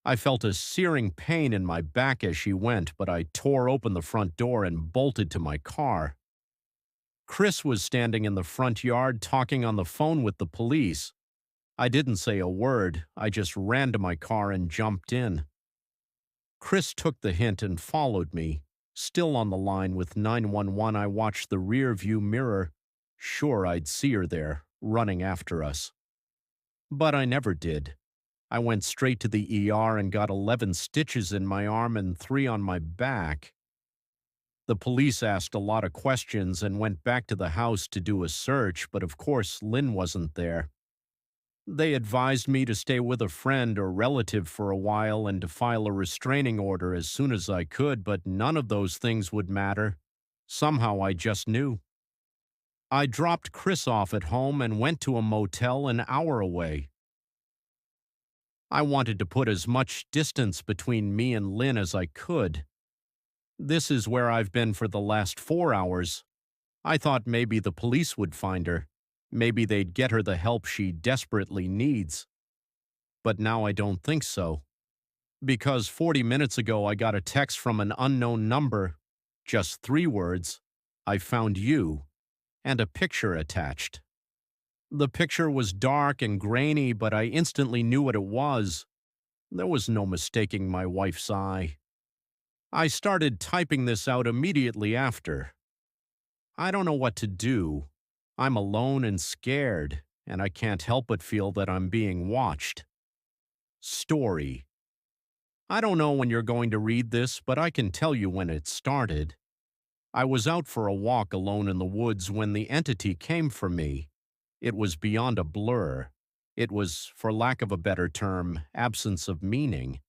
I felt a searing pain in my back as she went, but I tore open the front door and bolted to my car. Chris was standing in the front yard talking on the phone with the police. I didn't say a word, I just ran to my car and jumped in. Chris took the hint and followed me. Still on the line with 911, I watched the rear view mirror, sure I'd see her there, running after us. But I never did. I went straight to the ER and got 11 stitches in my arm and 3 on my back. The police asked a lot of questions and went back to the house to do a search, but of course Lynn wasn't there. They advised me to stay with a friend or relative for a while and to file a restraining order as soon as I could, but none of those things would matter. Somehow I just knew. I dropped Chris off at home and went to a motel an hour away. I wanted to put as much distance between me and Lynn as I could. This is where I've been for the last 4 hours. I thought maybe the police would find her. Maybe they'd get her the help she desperately needs. But now I don't think so. Because 40 minutes ago I got a text from an unknown number, just 3 words, "I found you," and a picture attached. The picture was dark and grainy, but I instantly knew what it was. There was no mistaking my wife's eye. I started typing this out immediately after. I don't know what to do. I'm alone and scared, and I can't help but feel that I'm being watched. Story. I don't know when you're going to read this, but I can tell you when it started. I was out for a walk alone in the woods when the entity came for me. It was beyond a blur. It was, for lack of a better term, absence of meaning.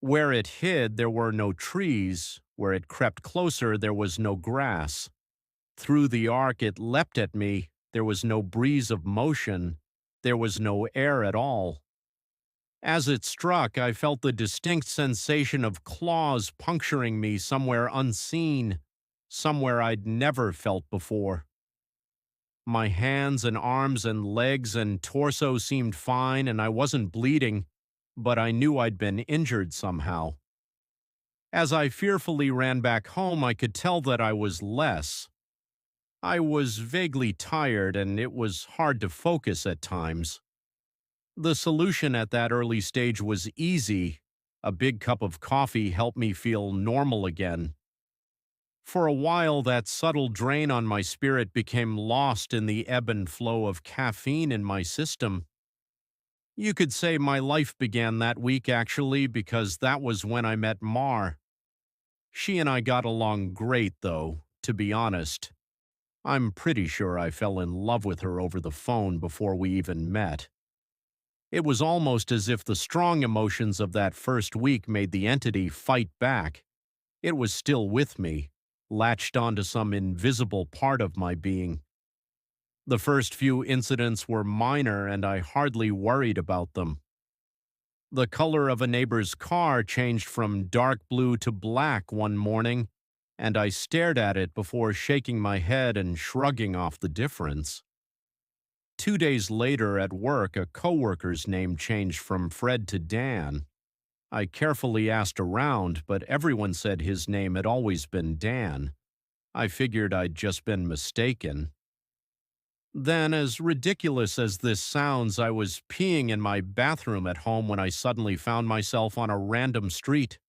Where it hid, there were no trees. Where it crept closer, there was no grass. Through the arc it leapt at me. There was no breeze of motion. There was no air at all. As it struck, I felt the distinct sensation of claws puncturing me somewhere unseen, somewhere I'd never felt before. My hands and arms and legs and torso seemed fine and I wasn't bleeding, but I knew I'd been injured somehow. As I fearfully ran back home, I could tell that I was less. I was vaguely tired and it was hard to focus at times. The solution at that early stage was easy. A big cup of coffee helped me feel normal again. For a while, that subtle drain on my spirit became lost in the ebb and flow of caffeine in my system. You could say my life began that week, actually, because that was when I met Mar. She and I got along great, though, to be honest. I'm pretty sure I fell in love with her over the phone before we even met. It was almost as if the strong emotions of that first week made the entity fight back. It was still with me, latched onto some invisible part of my being. The first few incidents were minor and I hardly worried about them. The color of a neighbor's car changed from dark blue to black one morning, and I stared at it before shaking my head and shrugging off the difference. 2 days later at work, a coworker's name changed from Fred to Dan. I carefully asked around, but everyone said his name had always been Dan. I figured I'd just been mistaken. Then, as ridiculous as this sounds, I was peeing in my bathroom at home when I suddenly found myself on a random street.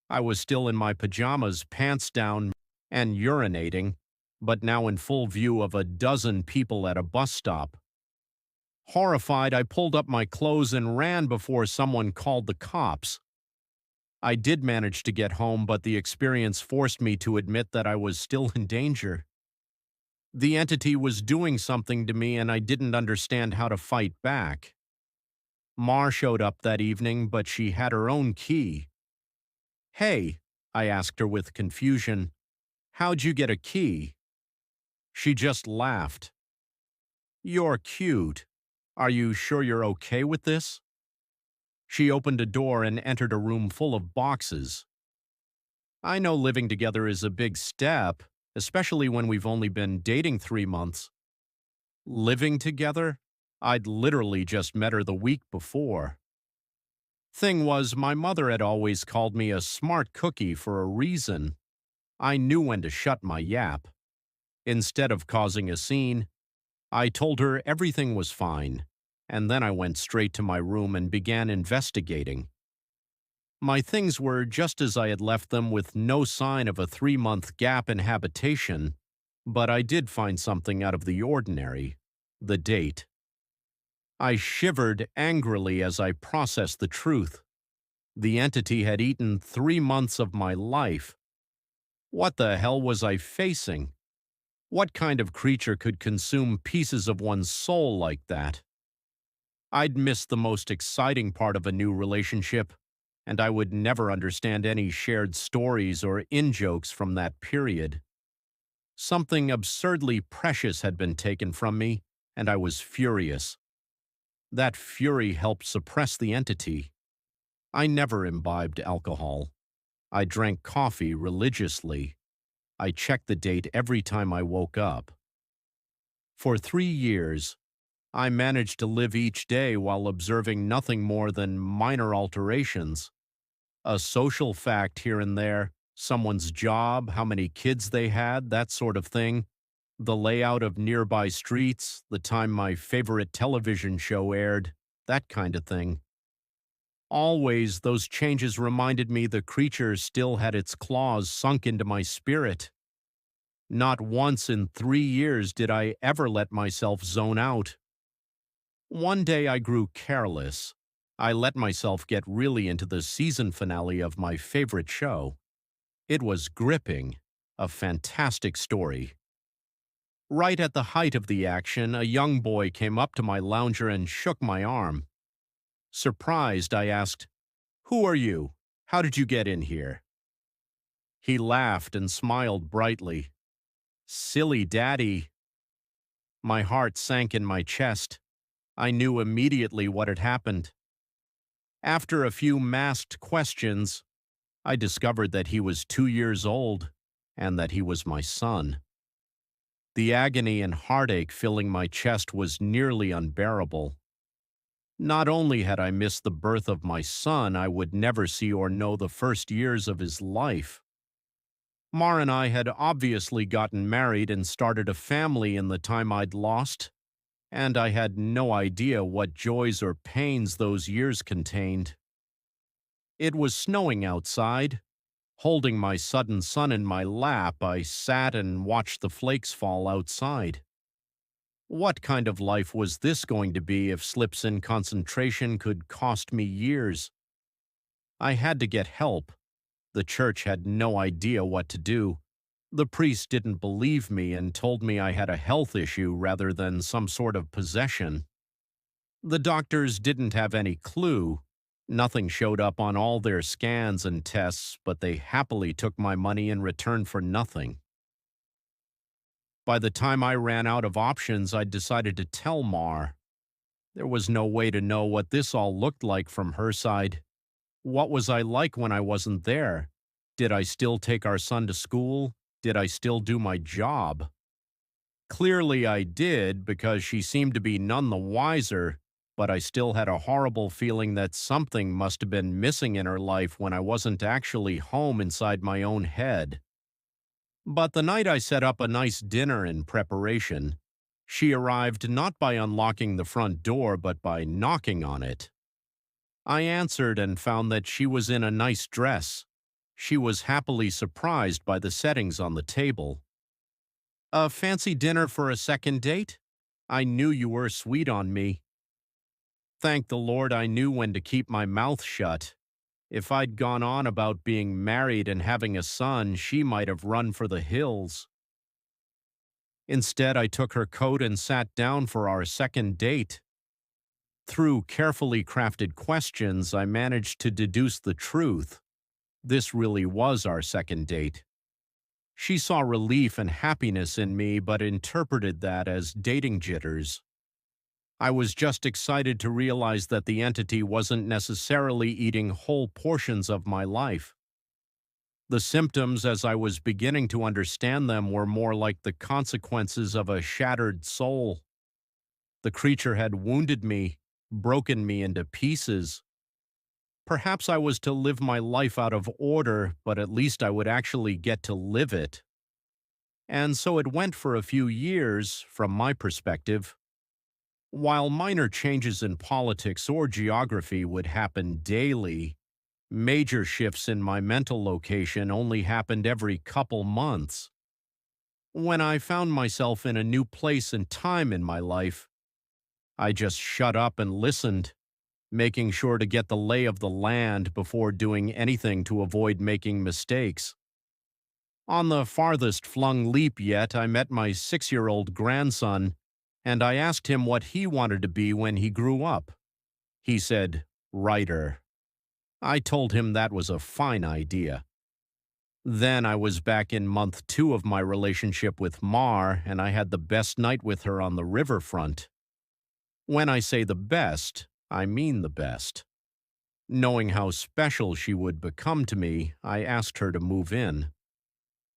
I was still in my pajamas, pants down, and urinating, but now in full view of a dozen people at a bus stop. Horrified, I pulled up my clothes and ran before someone called the cops. I did manage to get home, but the experience forced me to admit that I was still in danger. The entity was doing something to me and I didn't understand how to fight back. Mar showed up that evening, but she had her own key. "Hey," I asked her with confusion, "how'd you get a key?" She just laughed. "You're cute. Are you sure you're okay with this?" She opened a door and entered a room full of boxes. I know living together is a big step, especially when we've only been dating 3 months. Living together? I'd literally just met her the week before. Thing was, my mother had always called me a smart cookie for a reason. I knew when to shut my yap. Instead of causing a scene, I told her everything was fine, and then I went straight to my room and began investigating. My things were just as I had left them, with no sign of a 3-month gap in habitation, but I did find something out of the ordinary: the date. I shivered angrily as I processed the truth. The entity had eaten 3 months of my life. What the hell was I facing? What kind of creature could consume pieces of one's soul like that? I'd missed the most exciting part of a new relationship, and I would never understand any shared stories or in-jokes from that period. Something absurdly precious had been taken from me, and I was furious. That fury helped suppress the entity. I never imbibed alcohol. I drank coffee religiously. I checked the date every time I woke up. For 3 years, I managed to live each day while observing nothing more than minor alterations. A social fact here and there, someone's job, how many kids they had, that sort of thing, the layout of nearby streets, the time my favorite television show aired, that kind of thing. Always, those changes reminded me the creature still had its claws sunk into my spirit. Not once in 3 years did I ever let myself zone out. One day I grew careless. I let myself get really into the season finale of my favorite show. It was gripping, a fantastic story. Right at the height of the action, a young boy came up to my lounger and shook my arm. Surprised, I asked, "Who are you?" How did you get in here?" He laughed and smiled brightly. "Silly daddy." My heart sank in my chest. I knew immediately what had happened. After a few masked questions, I discovered that he was 2 years old and that he was my son. The agony and heartache filling my chest was nearly unbearable. Not only had I missed the birth of my son, I would never see or know the first years of his life. Mar and I had obviously gotten married and started a family in the time I'd lost, and I had no idea what joys or pains those years contained. It was snowing outside. Holding my sudden son in my lap, I sat and watched the flakes fall outside. What kind of life was this going to be if slips in concentration could cost me years? I had to get help. The church had no idea what to do. The priest didn't believe me and told me I had a health issue rather than some sort of possession. The doctors didn't have any clue. Nothing showed up on all their scans and tests, but they happily took my money in return for nothing. By the time I ran out of options, I decided to tell Mar. There was no way to know what this all looked like from her side. What was I like when I wasn't there? Did I still take our son to school? Did I still do my job? Clearly I did, because she seemed to be none the wiser, but I still had a horrible feeling that something must have been missing in her life when I wasn't actually home inside my own head. But the night I set up a nice dinner in preparation, she arrived not by unlocking the front door but by knocking on it. I answered and found that she was in a nice dress. She was happily surprised by the settings on the table. "A fancy dinner for a second date? I knew you were sweet on me." Thank the Lord I knew when to keep my mouth shut. If I'd gone on about being married and having a son, she might have run for the hills. Instead, I took her coat and sat down for our second date. Through carefully crafted questions, I managed to deduce the truth. This really was our second date. She saw relief and happiness in me, but interpreted that as dating jitters. I was just excited to realize that the entity wasn't necessarily eating whole portions of my life. The symptoms, as I was beginning to understand them, were more like the consequences of a shattered soul. The creature had wounded me, broken me into pieces. Perhaps I was to live my life out of order, but at least I would actually get to live it. And so it went for a few years, from my perspective. While minor changes in politics or geography would happen daily, major shifts in my mental location only happened every couple months. When I found myself in a new place and time in my life, I just shut up and listened, making sure to get the lay of the land before doing anything to avoid making mistakes. On the farthest flung leap yet, I met my 6-year-old grandson, and I asked him what he wanted to be when he grew up. He said, "Writer." I told him that was a fine idea. Then I was back in month 2 of my relationship with Mar, and I had the best night with her on the riverfront. When I say the best, I mean the best. Knowing how special she would become to me, I asked her to move in.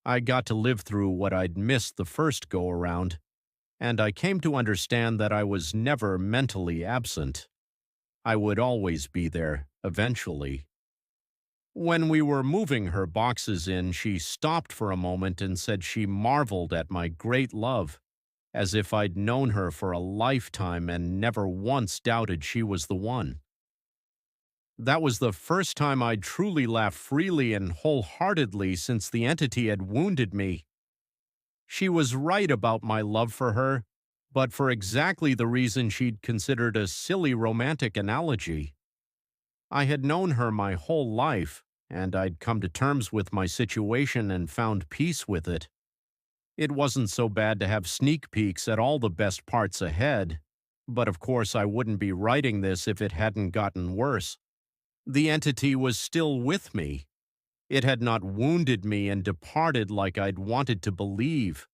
I got to live through what I'd missed the first go-around, and I came to understand that I was never mentally absent. I would always be there, eventually. When we were moving her boxes in, she stopped for a moment and said she marveled at my great love, as if I'd known her for a lifetime and never once doubted she was the one. That was the first time I'd truly laughed freely and wholeheartedly since the entity had wounded me. She was right about my love for her, but for exactly the reason she'd considered a silly romantic analogy. I had known her my whole life, and I'd come to terms with my situation and found peace with it. It wasn't so bad to have sneak peeks at all the best parts ahead, but of course I wouldn't be writing this if it hadn't gotten worse. The entity was still with me. It had not wounded me and departed like I'd wanted to believe.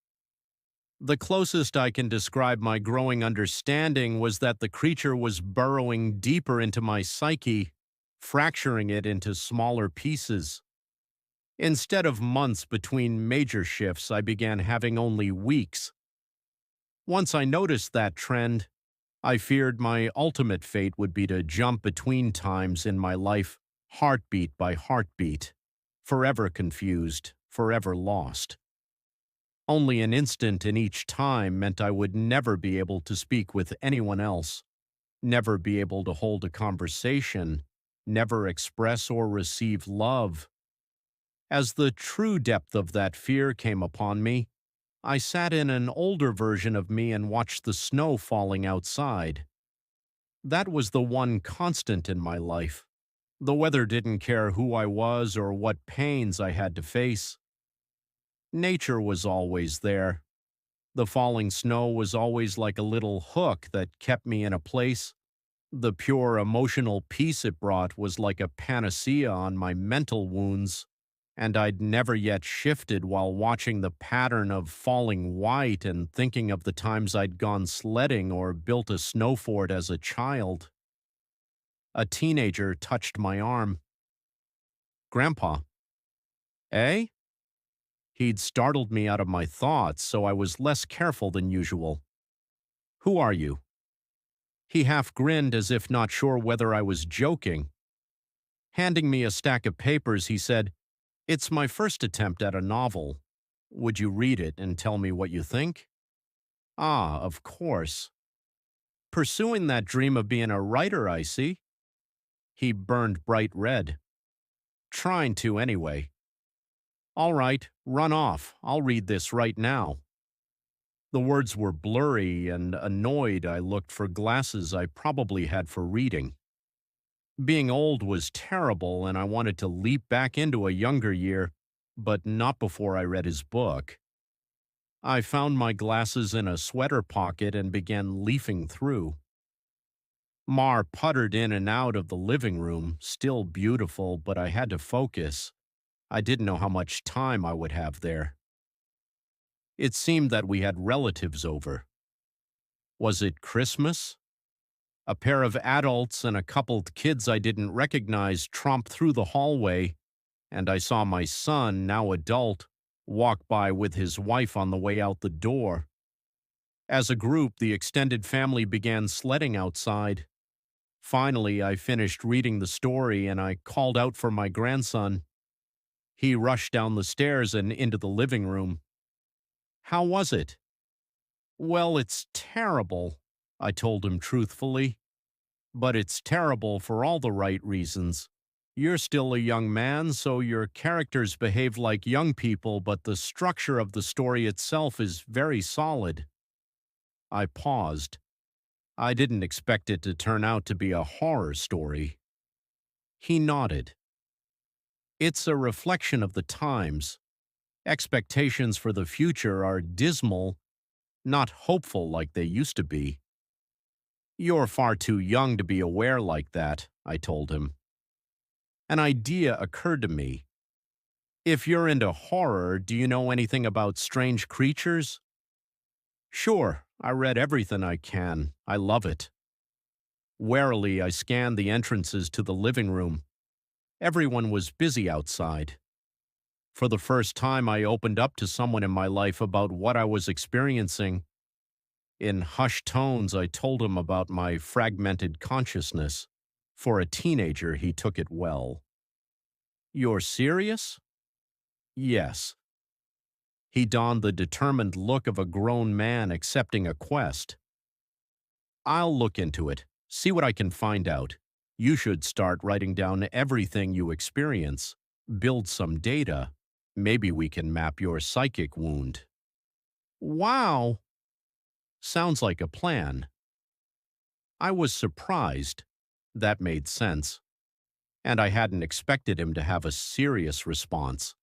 The closest I can describe my growing understanding was that the creature was burrowing deeper into my psyche, fracturing it into smaller pieces. Instead of months between major shifts, I began having only weeks. Once I noticed that trend, I feared my ultimate fate would be to jump between times in my life, heartbeat by heartbeat, forever confused, forever lost. Only an instant in each time meant I would never be able to speak with anyone else, never be able to hold a conversation, never express or receive love. As the true depth of that fear came upon me, I sat in an older version of me and watched the snow falling outside. That was the one constant in my life. The weather didn't care who I was or what pains I had to face. Nature was always there. The falling snow was always like a little hook that kept me in a place. The pure emotional peace it brought was like a panacea on my mental wounds, and I'd never yet shifted while watching the pattern of falling white and thinking of the times I'd gone sledding or built a snow fort as a child. A teenager touched my arm. "Grandpa." "Eh?" He'd startled me out of my thoughts, so I was less careful than usual. "Who are you?" He half grinned as if not sure whether I was joking. Handing me a stack of papers, he said, "It's my first attempt at a novel. Would you read it and tell me what you think?" "Ah, of course. Pursuing that dream of being a writer, I see." He burned bright red. "Trying to, anyway." "All right, run off. I'll read this right now." The words were blurry, and annoyed I looked for glasses I probably had for reading. Being old was terrible, and I wanted to leap back into a younger year, but not before I read his book. I found my glasses in a sweater pocket and began leafing through. Mar puttered in and out of the living room, still beautiful, but I had to focus. I didn't know how much time I would have there. It seemed that we had relatives over. Was it Christmas? A pair of adults and a coupled kids I didn't recognize tromped through the hallway, and I saw my son, now adult, walk by with his wife on the way out the door. As a group, the extended family began sledding outside. Finally, I finished reading the story and I called out for my grandson. He rushed down the stairs and into the living room. "How was it?" "Well, it's terrible," I told him truthfully. "But it's terrible for all the right reasons. You're still a young man, so your characters behave like young people, but the structure of the story itself is very solid." I paused. I didn't expect it to turn out to be a horror story. He nodded. "It's a reflection of the times. Expectations for the future are dismal, not hopeful like they used to be." "You're far too young to be aware like that," I told him. An idea occurred to me. "If you're into horror, do you know anything about strange creatures?" "Sure, I read everything I can. I love it." Warily, I scanned the entrances to the living room. Everyone was busy outside. For the first time, I opened up to someone in my life about what I was experiencing. In hushed tones, I told him about my fragmented consciousness. For a teenager, he took it well. "You're serious?" "Yes." He donned the determined look of a grown man accepting a quest. "I'll look into it, see what I can find out. You should start writing down everything you experience. Build some data. Maybe we can map your psychic wound." "Wow!" Sounds like a plan. I was surprised. That made sense. And I hadn't expected him to have a serious response.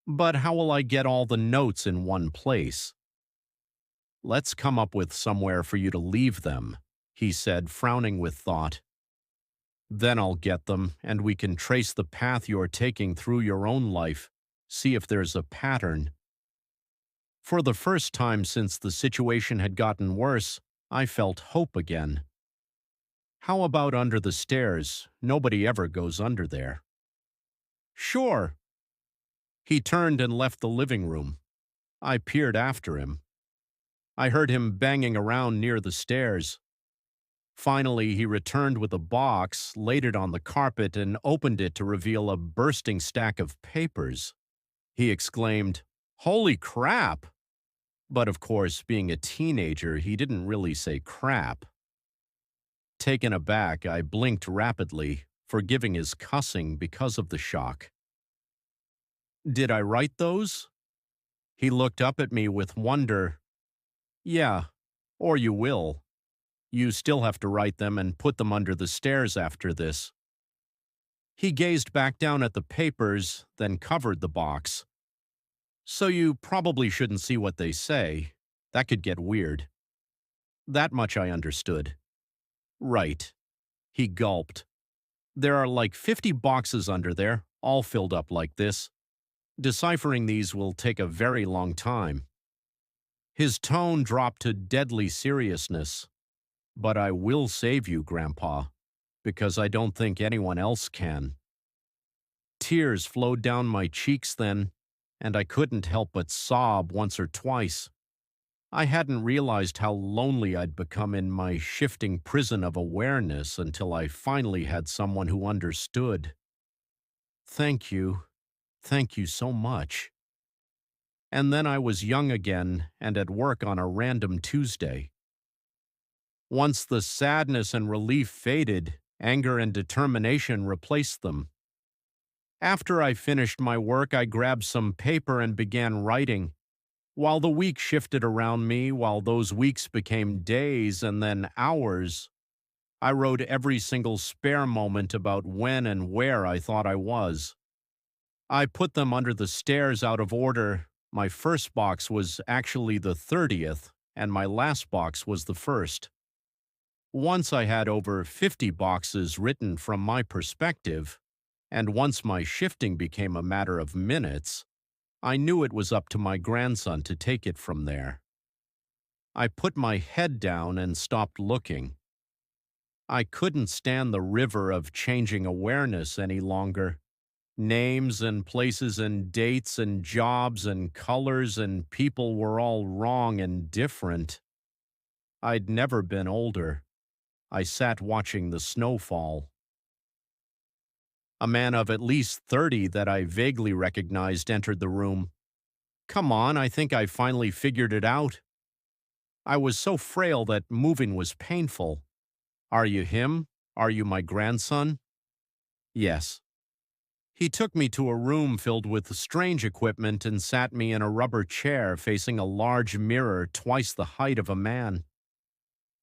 "But how will I get all the notes in one place?" "Let's come up with somewhere for you to leave them," he said, frowning with thought. Then I'll get them, and we can trace the path you're taking through your own life, see if there's a pattern. For the first time since the situation had gotten worse, I felt hope again. How about under the stairs? Nobody ever goes under there. Sure. He turned and left the living room. I peered after him. I heard him banging around near the stairs. Finally, he returned with a box, laid it on the carpet, and opened it to reveal a bursting stack of papers. He exclaimed, "Holy crap!" But of course, being a teenager, he didn't really say crap. Taken aback, I blinked rapidly, forgiving his cussing because of the shock. Did I write those? He looked up at me with wonder. Yeah, or you will. You still have to write them and put them under the stairs after this. He gazed back down at the papers, then covered the box. So you probably shouldn't see what they say. That could get weird. That much I understood. Right. He gulped. There are like 50 boxes under there, all filled up like this. Deciphering these will take a very long time. His tone dropped to deadly seriousness. But I will save you, Grandpa, because I don't think anyone else can. Tears flowed down my cheeks then, and I couldn't help but sob once or twice. I hadn't realized how lonely I'd become in my shifting prison of awareness until I finally had someone who understood. Thank you. Thank you so much. And then I was young again and at work on a random Tuesday. Once the sadness and relief faded, anger and determination replaced them. After I finished my work, I grabbed some paper and began writing. While the week shifted around me, while those weeks became days and then hours, I wrote every single spare moment about when and where I thought I was. I put them under the stairs out of order. My first box was actually the 30th, and my last box was the first. Once I had over 50 boxes written from my perspective, and once my shifting became a matter of minutes, I knew it was up to my grandson to take it from there. I put my head down and stopped looking. I couldn't stand the river of changing awareness any longer. Names and places and dates and jobs and colors and people were all wrong and different. I'd never been older. I sat watching the snow fall. A man of at least 30 that I vaguely recognized entered the room. Come on, I think I finally figured it out. I was so frail that moving was painful. Are you him? Are you my grandson? Yes. He took me to a room filled with strange equipment and sat me in a rubber chair facing a large mirror twice the height of a man.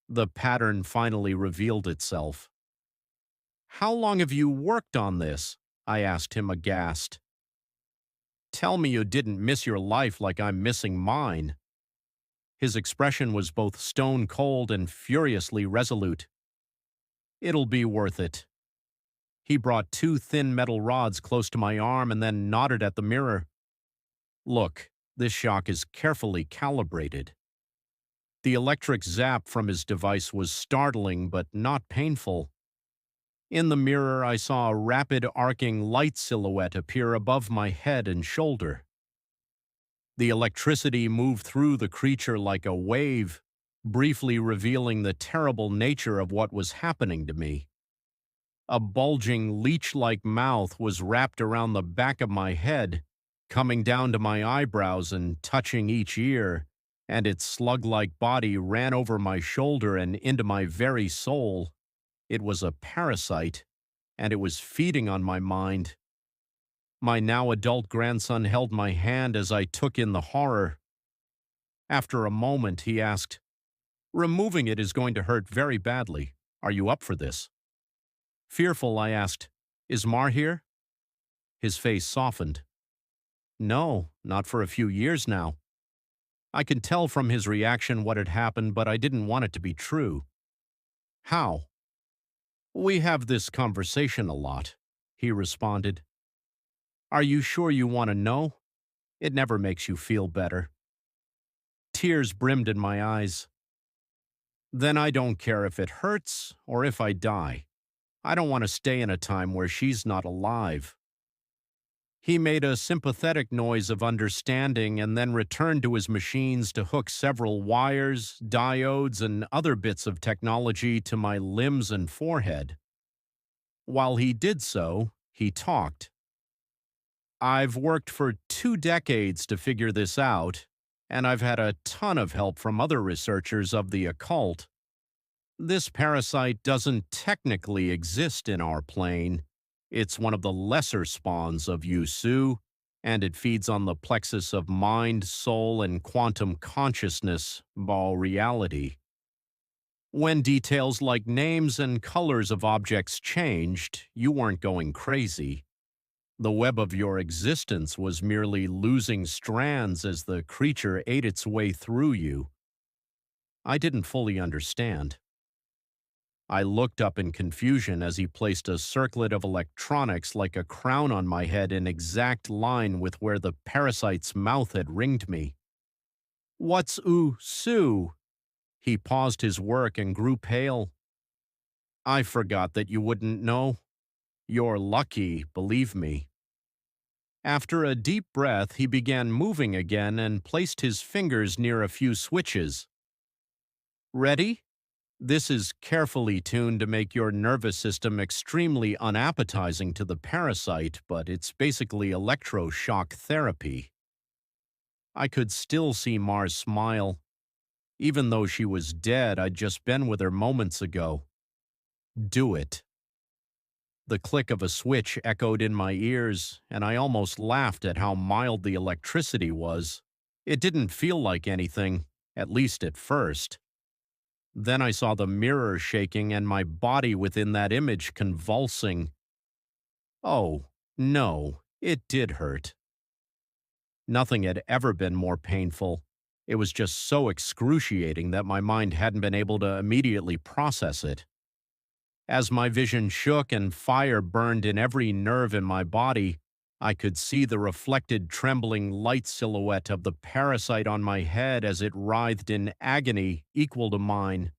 The pattern finally revealed itself. How long have you worked on this? I asked him aghast. Tell me you didn't miss your life like I'm missing mine. His expression was both stone cold and furiously resolute. It'll be worth it. He brought 2 thin metal rods close to my arm and then nodded at the mirror. Look, this shock is carefully calibrated. The electric zap from his device was startling but not painful. In the mirror, I saw a rapid arcing light silhouette appear above my head and shoulder. The electricity moved through the creature like a wave, briefly revealing the terrible nature of what was happening to me. A bulging, leech-like mouth was wrapped around the back of my head, coming down to my eyebrows and touching each ear, and its slug-like body ran over my shoulder and into my very soul. It was a parasite, and it was feeding on my mind. My now adult grandson held my hand as I took in the horror. After a moment, he asked, "Removing it is going to hurt very badly. Are you up for this?" Fearful, I asked, "Is Mar here?" His face softened. No, not for a few years now. I could tell from his reaction what had happened, but I didn't want it to be true. How? We have this conversation a lot, he responded. Are you sure you want to know? It never makes you feel better. Tears brimmed in my eyes. Then I don't care if it hurts or if I die. I don't want to stay in a time where she's not alive. He made a sympathetic noise of understanding and then returned to his machines to hook several wires, diodes, and other bits of technology to my limbs and forehead. While he did so, he talked. I've worked for 2 decades to figure this out, and I've had a ton of help from other researchers of the occult. This parasite doesn't technically exist in our plane. It's one of the lesser spawns of Yusu, and it feeds on the plexus of mind, soul, and quantum consciousness, ball reality. When details like names and colors of objects changed, you weren't going crazy. The web of your existence was merely losing strands as the creature ate its way through you. I didn't fully understand. I looked up in confusion as he placed a circlet of electronics like a crown on my head in exact line with where the parasite's mouth had ringed me. What's Sue? He paused his work and grew pale. I forgot that you wouldn't know. You're lucky, believe me. After a deep breath, he began moving again and placed his fingers near a few switches. Ready? This is carefully tuned to make your nervous system extremely unappetizing to the parasite, but it's basically electroshock therapy. I could still see Mars smile. Even though she was dead, I'd just been with her moments ago. Do it. The click of a switch echoed in my ears, and I almost laughed at how mild the electricity was. It didn't feel like anything, at least at first. Then I saw the mirror shaking and my body within that image convulsing. Oh, no, it did hurt. Nothing had ever been more painful. It was just so excruciating that my mind hadn't been able to immediately process it. As my vision shook and fire burned in every nerve in my body, I could see the reflected trembling light silhouette of the parasite on my head as it writhed in agony equal to mine.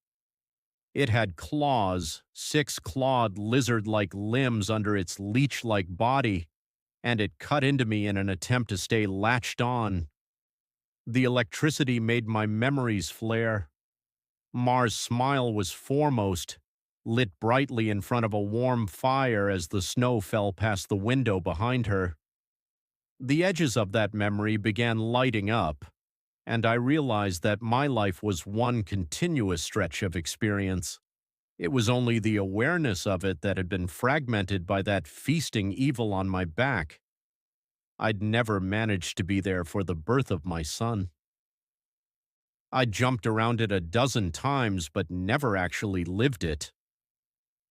It had claws, 6 clawed lizard-like limbs under its leech-like body, and it cut into me in an attempt to stay latched on. The electricity made my memories flare. Mars' smile was foremost, lit brightly in front of a warm fire as the snow fell past the window behind her. The edges of that memory began lighting up, and I realized that my life was one continuous stretch of experience. It was only the awareness of it that had been fragmented by that feasting evil on my back. I'd never managed to be there for the birth of my son. I jumped around it a dozen times, but never actually lived it.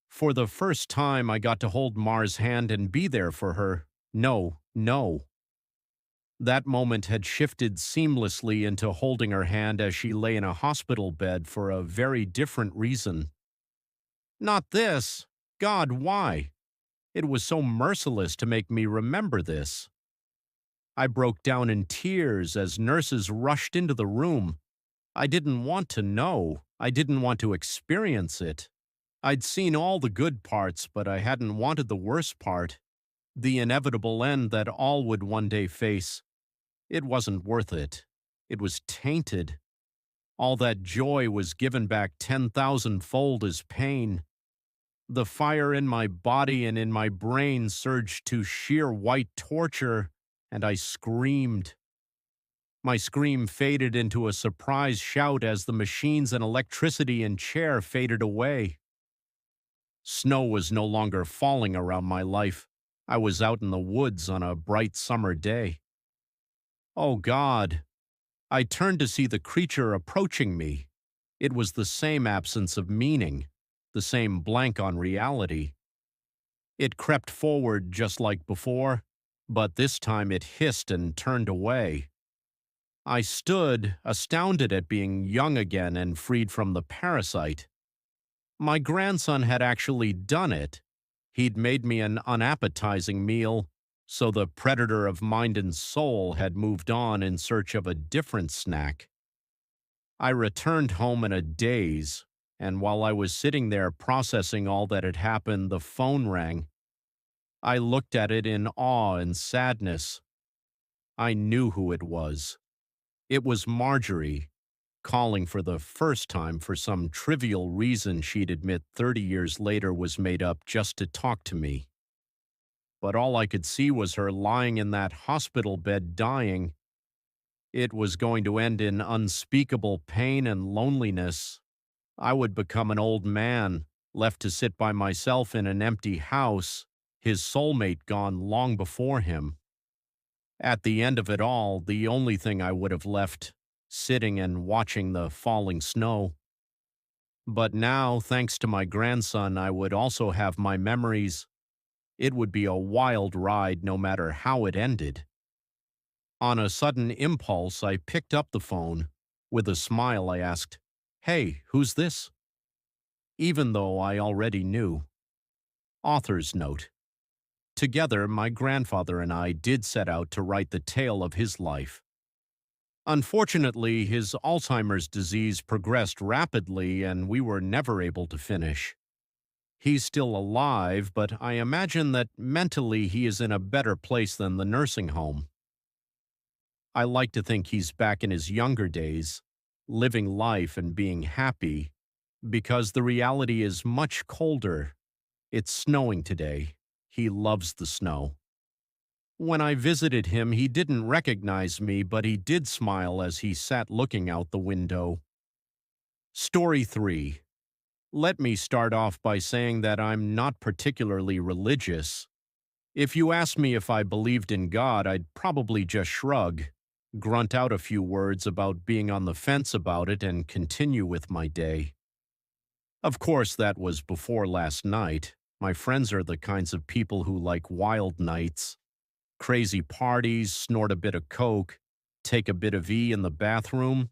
For the first time, I got to hold Mars' hand and be there for her. No. That moment had shifted seamlessly into holding her hand as she lay in a hospital bed for a very different reason. Not this. God, why? It was so merciless to make me remember this. I broke down in tears as nurses rushed into the room. I didn't want to know. I didn't want to experience it. I'd seen all the good parts, but I hadn't wanted the worst part, the inevitable end that all would one day face. It wasn't worth it. It was tainted. All that joy was given back 10,000-fold as pain. The fire in my body and in my brain surged to sheer white torture, and I screamed. My scream faded into a surprised shout as the machines and electricity and chair faded away. Snow was no longer falling around my life. I was out in the woods on a bright summer day. Oh God! I turned to see the creature approaching me. It was the same absence of meaning, the same blank on reality. It crept forward just like before, but this time it hissed and turned away. I stood, astounded at being young again and freed from the parasite. My grandson had actually done it. He'd made me an unappetizing meal, so the predator of mind and soul had moved on in search of a different snack. I returned home in a daze, and while I was sitting there processing all that had happened, the phone rang. I looked at it in awe and sadness. I knew who it was. It was Marjorie, calling for the first time for some trivial reason she'd admit 30 years later was made up just to talk to me. But all I could see was her lying in that hospital bed dying. It was going to end in unspeakable pain and loneliness. I would become an old man, left to sit by myself in an empty house, his soulmate gone long before him. At the end of it all, the only thing I would have left, sitting and watching the falling snow. But now, thanks to my grandson, I would also have my memories. It would be a wild ride no matter how it ended. On a sudden impulse, I picked up the phone. With a smile, I asked, "Hey, who's this?" Even though I already knew. Author's note. Together, my grandfather and I did set out to write the tale of his life. Unfortunately, his Alzheimer's disease progressed rapidly and we were never able to finish. He's still alive, but I imagine that mentally he is in a better place than the nursing home. I like to think he's back in his younger days, living life and being happy, because the reality is much colder. It's snowing today. He loves the snow. When I visited him, he didn't recognize me, but he did smile as he sat looking out the window. Story 3. Let me start off by saying that I'm not particularly religious. If you asked me if I believed in God, I'd probably just shrug, grunt out a few words about being on the fence about it, and continue with my day. Of course, that was before last night. My friends are the kinds of people who like wild nights. Crazy parties, snort a bit of coke, take a bit of E in the bathroom,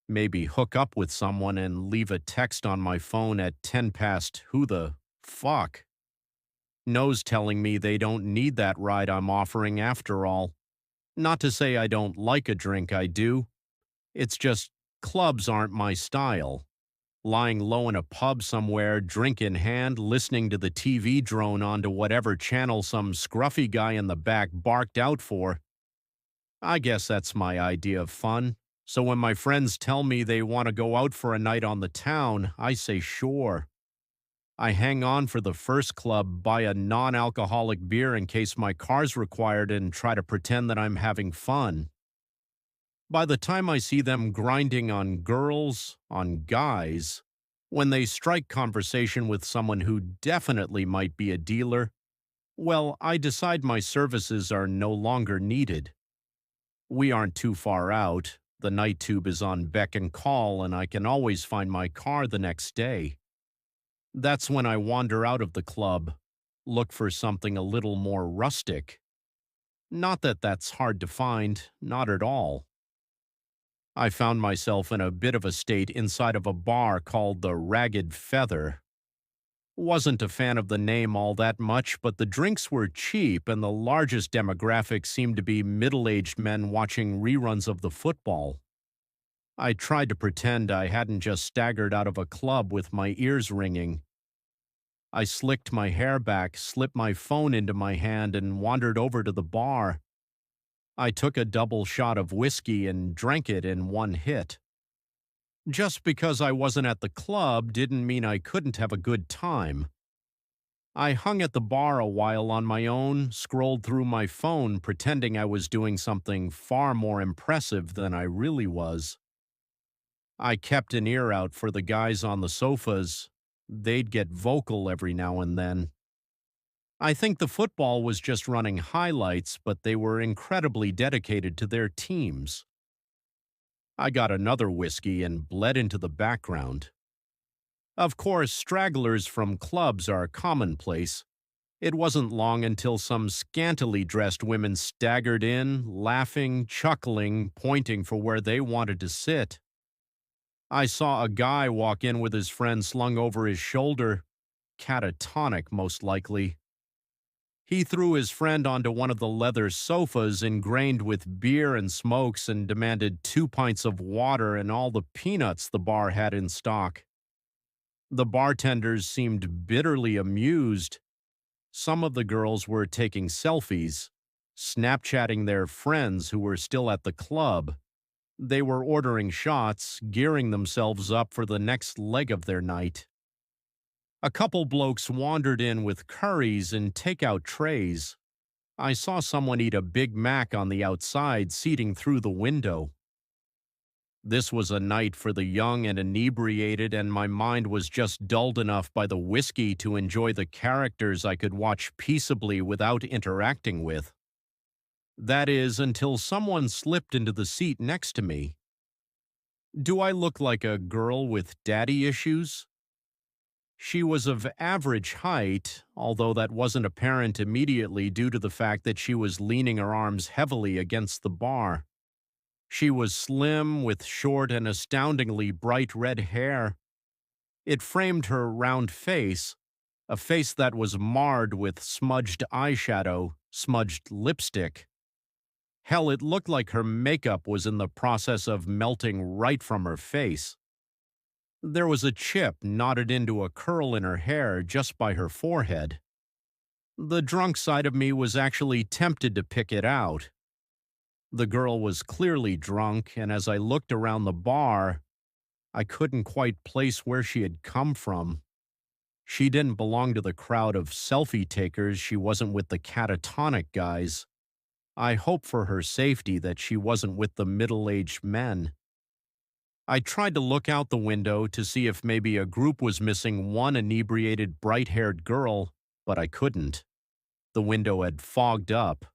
maybe hook up with someone and leave a text on my phone at 10 past who the fuck knows, telling me they don't need that ride I'm offering after all. Not to say I don't like a drink, I do. It's just clubs aren't my style. Lying low in a pub somewhere, drink in hand, listening to the TV drone onto whatever channel some scruffy guy in the back barked out for. I guess that's my idea of fun. So when my friends tell me they want to go out for a night on the town, I say sure. I hang on for the first club, buy a non-alcoholic beer in case my car's required, and try to pretend that I'm having fun. By the time I see them grinding on girls, on guys, when they strike conversation with someone who definitely might be a dealer, well, I decide my services are no longer needed. We aren't too far out. The night tube is on beck and call, and I can always find my car the next day. That's when I wander out of the club, look for something a little more rustic. Not that that's hard to find, not at all. I found myself in a bit of a state inside of a bar called the Ragged Feather. Wasn't a fan of the name all that much, but the drinks were cheap and the largest demographic seemed to be middle-aged men watching reruns of the football. I tried to pretend I hadn't just staggered out of a club with my ears ringing. I slicked my hair back, slipped my phone into my hand, and wandered over to the bar. I took a double shot of whiskey and drank it in one hit. Just because I wasn't at the club didn't mean I couldn't have a good time. I hung at the bar a while on my own, scrolled through my phone pretending I was doing something far more impressive than I really was. I kept an ear out for the guys on the sofas. They'd get vocal every now and then. I think the football was just running highlights, but they were incredibly dedicated to their teams. I got another whiskey and bled into the background. Of course, stragglers from clubs are commonplace. It wasn't long until some scantily dressed women staggered in, laughing, chuckling, pointing for where they wanted to sit. I saw a guy walk in with his friend slung over his shoulder, catatonic most likely. He threw his friend onto one of the leather sofas ingrained with beer and smokes and demanded 2 pints of water and all the peanuts the bar had in stock. The bartenders seemed bitterly amused. Some of the girls were taking selfies, Snapchatting their friends who were still at the club. They were ordering shots, gearing themselves up for the next leg of their night. A couple blokes wandered in with curries and takeout trays. I saw someone eat a Big Mac on the outside, seating through the window. This was a night for the young and inebriated, and my mind was just dulled enough by the whiskey to enjoy the characters I could watch peaceably without interacting with. That is, until someone slipped into the seat next to me. Do I look like a girl with daddy issues? She was of average height, although that wasn't apparent immediately due to the fact that she was leaning her arms heavily against the bar. She was slim, with short and astoundingly bright red hair. It framed her round face, a face that was marred with smudged eyeshadow, smudged lipstick. Hell, it looked like her makeup was in the process of melting right from her face. There was a chip knotted into a curl in her hair just by her forehead. The drunk side of me was actually tempted to pick it out. The girl was clearly drunk, and as I looked around the bar, I couldn't quite place where she had come from. She didn't belong to the crowd of selfie takers. She wasn't with the catatonic guys. I hope for her safety that she wasn't with the middle-aged men. I tried to look out the window to see if maybe a group was missing one inebriated, bright-haired girl, but I couldn't. The window had fogged up.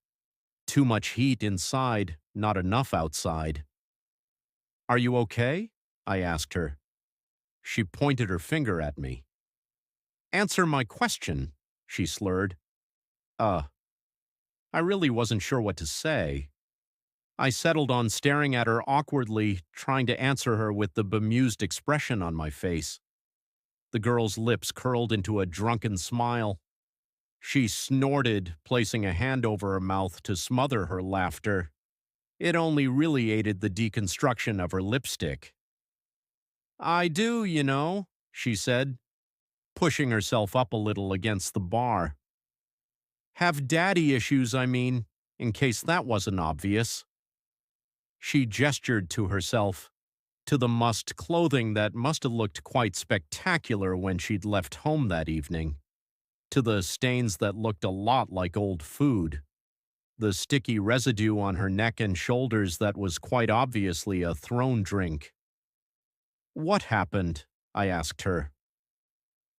Too much heat inside, not enough outside. "Are you okay?" I asked her. She pointed her finger at me. "Answer my question," she slurred. I really wasn't sure what to say. I settled on staring at her awkwardly, trying to answer her with the bemused expression on my face. The girl's lips curled into a drunken smile. She snorted, placing a hand over her mouth to smother her laughter. It only really aided the deconstruction of her lipstick. "I do, you know," she said, pushing herself up a little against the bar. "Have daddy issues, I mean, in case that wasn't obvious." She gestured to herself, to the mussed clothing that must have looked quite spectacular when she'd left home that evening, to the stains that looked a lot like old food, the sticky residue on her neck and shoulders that was quite obviously a thrown drink. "What happened?" I asked her.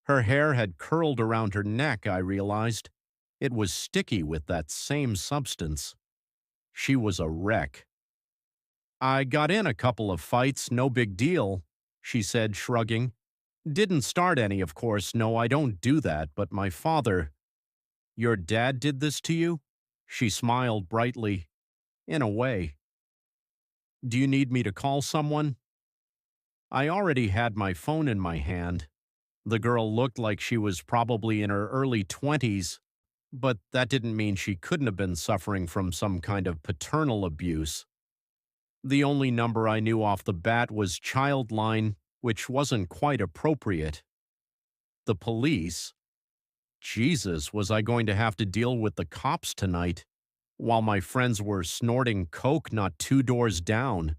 Her hair had curled around her neck, I realized. It was sticky with that same substance. She was a wreck. "I got in a couple of fights, no big deal," she said, shrugging. "Didn't start any, of course. No, I don't do that, but my father—" "Your dad did this to you?" She smiled brightly. "In a way." "Do you need me to call someone?" I already had my phone in my hand. The girl looked like she was probably in her early 20s, but that didn't mean she couldn't have been suffering from some kind of paternal abuse. The only number I knew off the bat was Childline, which wasn't quite appropriate. The police? Jesus, was I going to have to deal with the cops tonight, while my friends were snorting coke not 2 doors down?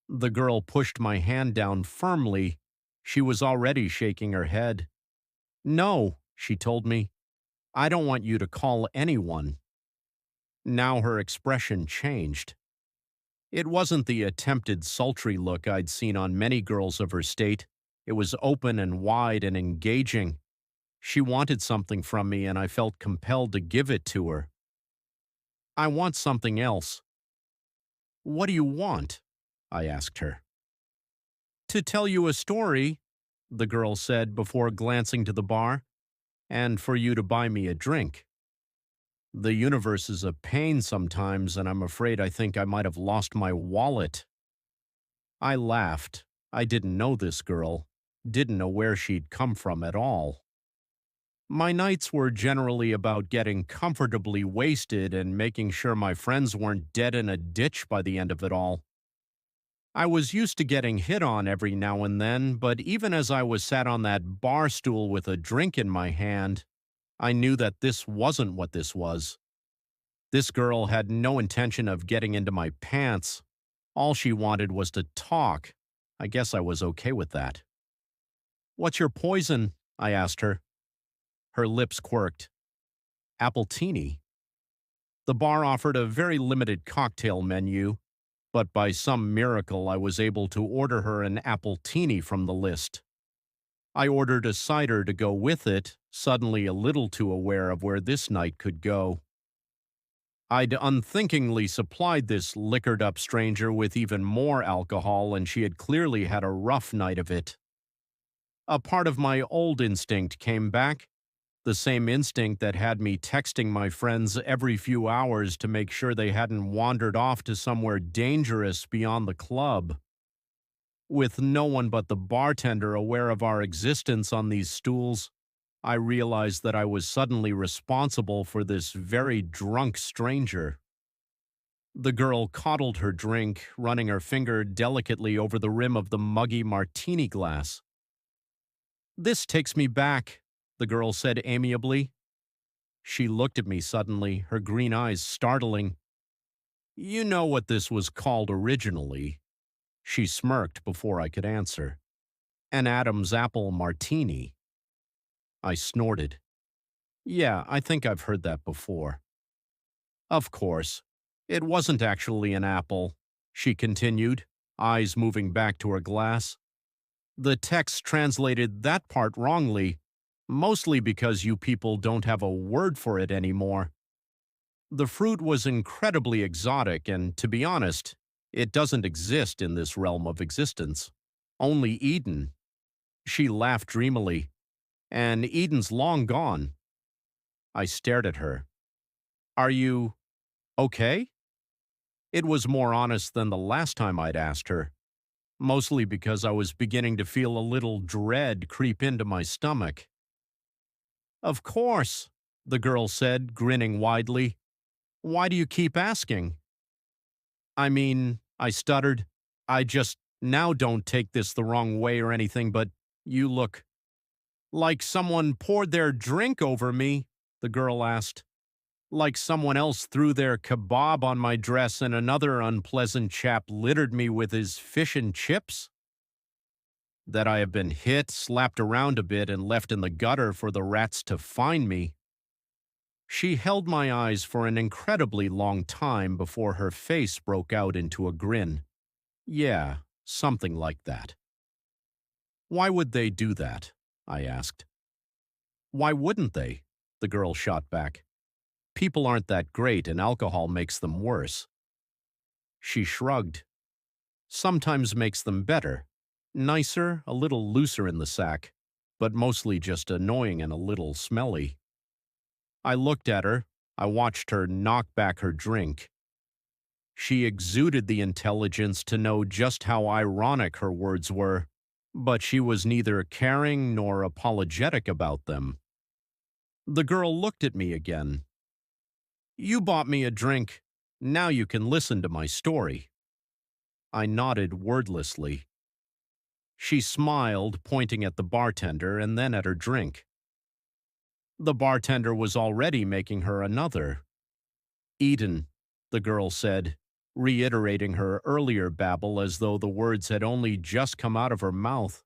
The girl pushed my hand down firmly. She was already shaking her head. "No," she told me. "I don't want you to call anyone." Now her expression changed. It wasn't the attempted sultry look I'd seen on many girls of her state. It was open and wide and engaging. She wanted something from me, and I felt compelled to give it to her. "I want something else." "What do you want?" I asked her. "To tell you a story," the girl said before glancing to the bar, "and for you to buy me a drink. The universe is a pain sometimes, and I'm afraid I think I might have lost my wallet." I laughed. I didn't know this girl, didn't know where she'd come from at all. My nights were generally about getting comfortably wasted and making sure my friends weren't dead in a ditch by the end of it all. I was used to getting hit on every now and then, but even as I was sat on that bar stool with a drink in my hand, I knew that this wasn't what this was. This girl had no intention of getting into my pants. All she wanted was to talk. I guess I was okay with that. "What's your poison?" I asked her. Her lips quirked. "Appletini." The bar offered a very limited cocktail menu, but by some miracle I was able to order her an appletini from the list. I ordered a cider to go with it, suddenly a little too aware of where this night could go. I'd unthinkingly supplied this liquored-up stranger with even more alcohol, and she had clearly had a rough night of it. A part of my old instinct came back, the same instinct that had me texting my friends every few hours to make sure they hadn't wandered off to somewhere dangerous beyond the club. With no one but the bartender aware of our existence on these stools, I realized that I was suddenly responsible for this very drunk stranger. The girl coddled her drink, running her finger delicately over the rim of the muggy martini glass. "This takes me back," the girl said amiably. She looked at me suddenly, her green eyes startling. "You know what this was called originally." She smirked before I could answer. "An Adam's apple martini." I snorted. "Yeah, I think I've heard that before." "Of course. It wasn't actually an apple," she continued, eyes moving back to her glass. "The text translated that part wrongly, mostly because you people don't have a word for it anymore. The fruit was incredibly exotic, and to be honest, it doesn't exist in this realm of existence. Only Eden." She laughed dreamily. "And Eden's long gone." I stared at her. "Are you okay?" It was more honest than the last time I'd asked her, mostly because I was beginning to feel a little dread creep into my stomach. "Of course," the girl said, grinning widely. "Why do you keep asking?" "I mean," I stuttered, "I just now don't take this the wrong way or anything, but you look like someone poured their drink over me," the girl asked. "Like someone else threw their kebab on my dress and another unpleasant chap littered me with his fish and chips? That I have been hit, slapped around a bit, and left in the gutter for the rats to find me." She held my eyes for an incredibly long time before her face broke out into a grin. "Yeah, something like that." "Why would they do that?" I asked. "Why wouldn't they?" the girl shot back. "People aren't that great, and alcohol makes them worse." She shrugged. "Sometimes makes them better. Nicer, a little looser in the sack, but mostly just annoying and a little smelly." I looked at her. I watched her knock back her drink. She exuded the intelligence to know just how ironic her words were, but she was neither caring nor apologetic about them. The girl looked at me again. "You bought me a drink. Now you can listen to my story." I nodded wordlessly. She smiled, pointing at the bartender and then at her drink. The bartender was already making her another. "Eden," the girl said, reiterating her earlier babble as though the words had only just come out of her mouth.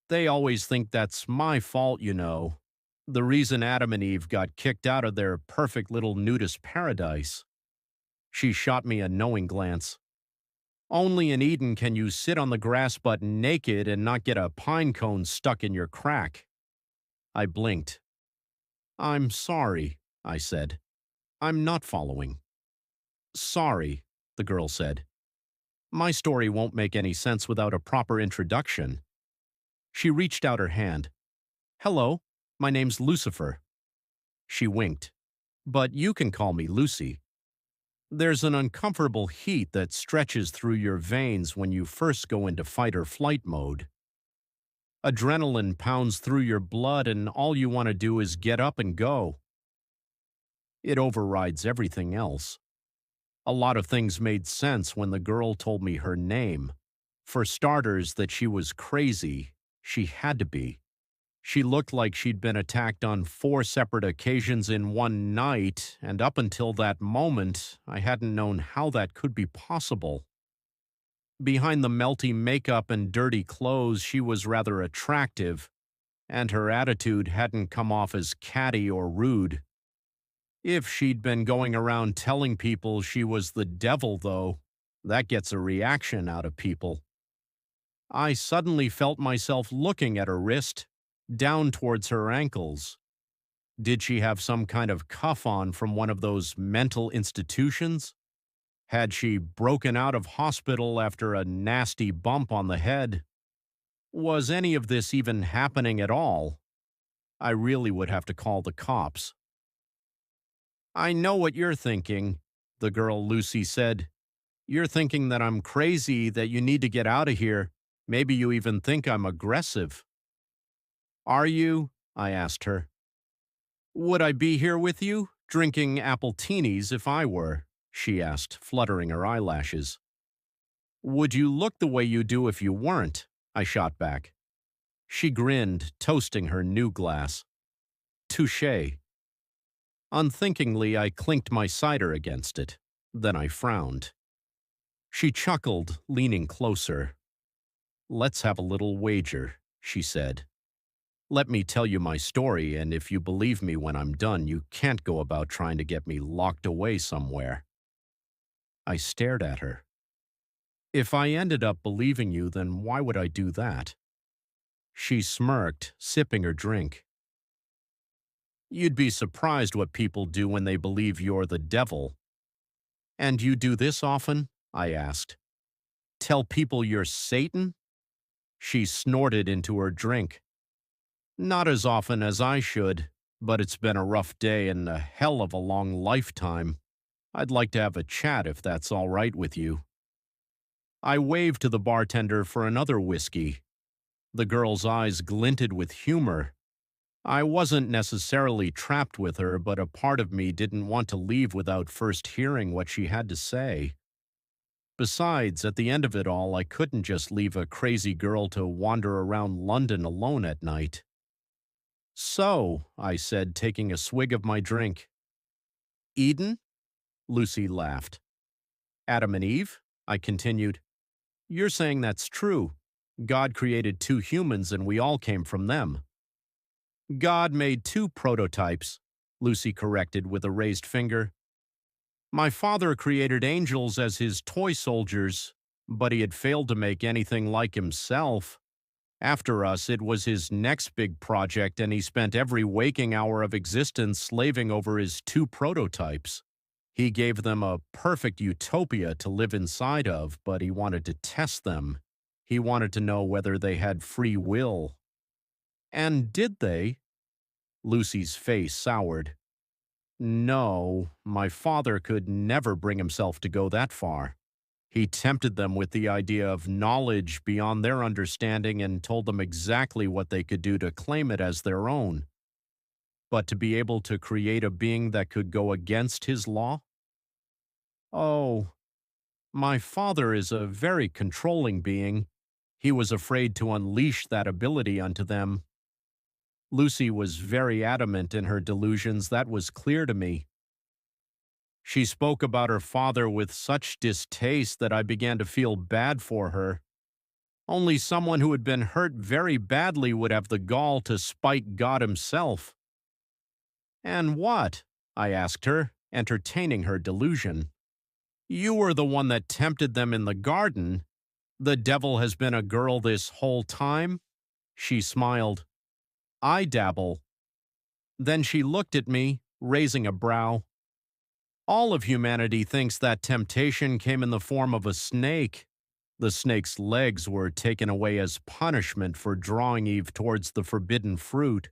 "They always think that's my fault, you know. The reason Adam and Eve got kicked out of their perfect little nudist paradise." She shot me a knowing glance. "Only in Eden can you sit on the grass butt naked and not get a pine cone stuck in your crack." I blinked. "I'm sorry," I said. "I'm not following." "Sorry," the girl said. "My story won't make any sense without a proper introduction." She reached out her hand. "Hello, my name's Lucifer." She winked. "But you can call me Lucy." There's an uncomfortable heat that stretches through your veins when you first go into fight or flight mode. Adrenaline pounds through your blood, and all you want to do is get up and go. It overrides everything else. A lot of things made sense when the girl told me her name. For starters, that she was crazy. She had to be. She looked like she'd been attacked on 4 separate occasions in one night, and up until that moment, I hadn't known how that could be possible. Behind the melty makeup and dirty clothes, she was rather attractive, and her attitude hadn't come off as catty or rude. If she'd been going around telling people she was the devil, though, that gets a reaction out of people. I suddenly felt myself looking at her wrist, down towards her ankles. Did she have some kind of cuff on from one of those mental institutions? Had she broken out of hospital after a nasty bump on the head? Was any of this even happening at all? I really would have to call the cops. "I know what you're thinking," the girl Lucy said. "You're thinking that I'm crazy, that you need to get out of here. Maybe you even think I'm aggressive." "Are you?" I asked her. "Would I be here with you, drinking apple teenies if I were?" she asked, fluttering her eyelashes. "Would you look the way you do if you weren't?" I shot back. She grinned, toasting her new glass. "Touché." Unthinkingly, I clinked my cider against it. Then I frowned. She chuckled, leaning closer. "Let's have a little wager," she said. "Let me tell you my story, and if you believe me when I'm done, you can't go about trying to get me locked away somewhere." I stared at her. If I ended up believing you, then why would I do that? She smirked, sipping her drink. "You'd be surprised what people do when they believe you're the devil." "And you do this often?" I asked. "Tell people you're Satan?" She snorted into her drink. "Not as often as I should, but it's been a rough day and a hell of a long lifetime. I'd like to have a chat if that's all right with you." I waved to the bartender for another whiskey. The girl's eyes glinted with humor. I wasn't necessarily trapped with her, but a part of me didn't want to leave without first hearing what she had to say. Besides, at the end of it all, I couldn't just leave a crazy girl to wander around London alone at night. "So," I said, taking a swig of my drink. "Eden?" Lucy laughed. "Adam and Eve?" I continued. "You're saying that's true. God created 2 humans and we all came from them." "God made 2 prototypes," Lucy corrected with a raised finger. "My father created angels as his toy soldiers, but he had failed to make anything like himself. After us, it was his next big project, and he spent every waking hour of existence slaving over his 2 prototypes. He gave them a perfect utopia to live inside of, but he wanted to test them. He wanted to know whether they had free will." "And did they?" Lucy's face soured. "No, my father could never bring himself to go that far. He tempted them with the idea of knowledge beyond their understanding and told them exactly what they could do to claim it as their own. But to be able to create a being that could go against his law? Oh, my father is a very controlling being. He was afraid to unleash that ability onto them." Lucy was very adamant in her delusions, that was clear to me. She spoke about her father with such distaste that I began to feel bad for her. Only someone who had been hurt very badly would have the gall to spite God himself. "And what?" I asked her, entertaining her delusion. "You were the one that tempted them in the garden. The devil has been a girl this whole time?" She smiled. "I dabble." Then she looked at me, raising a brow. "All of humanity thinks that temptation came in the form of a snake. The snake's legs were taken away as punishment for drawing Eve towards the forbidden fruit."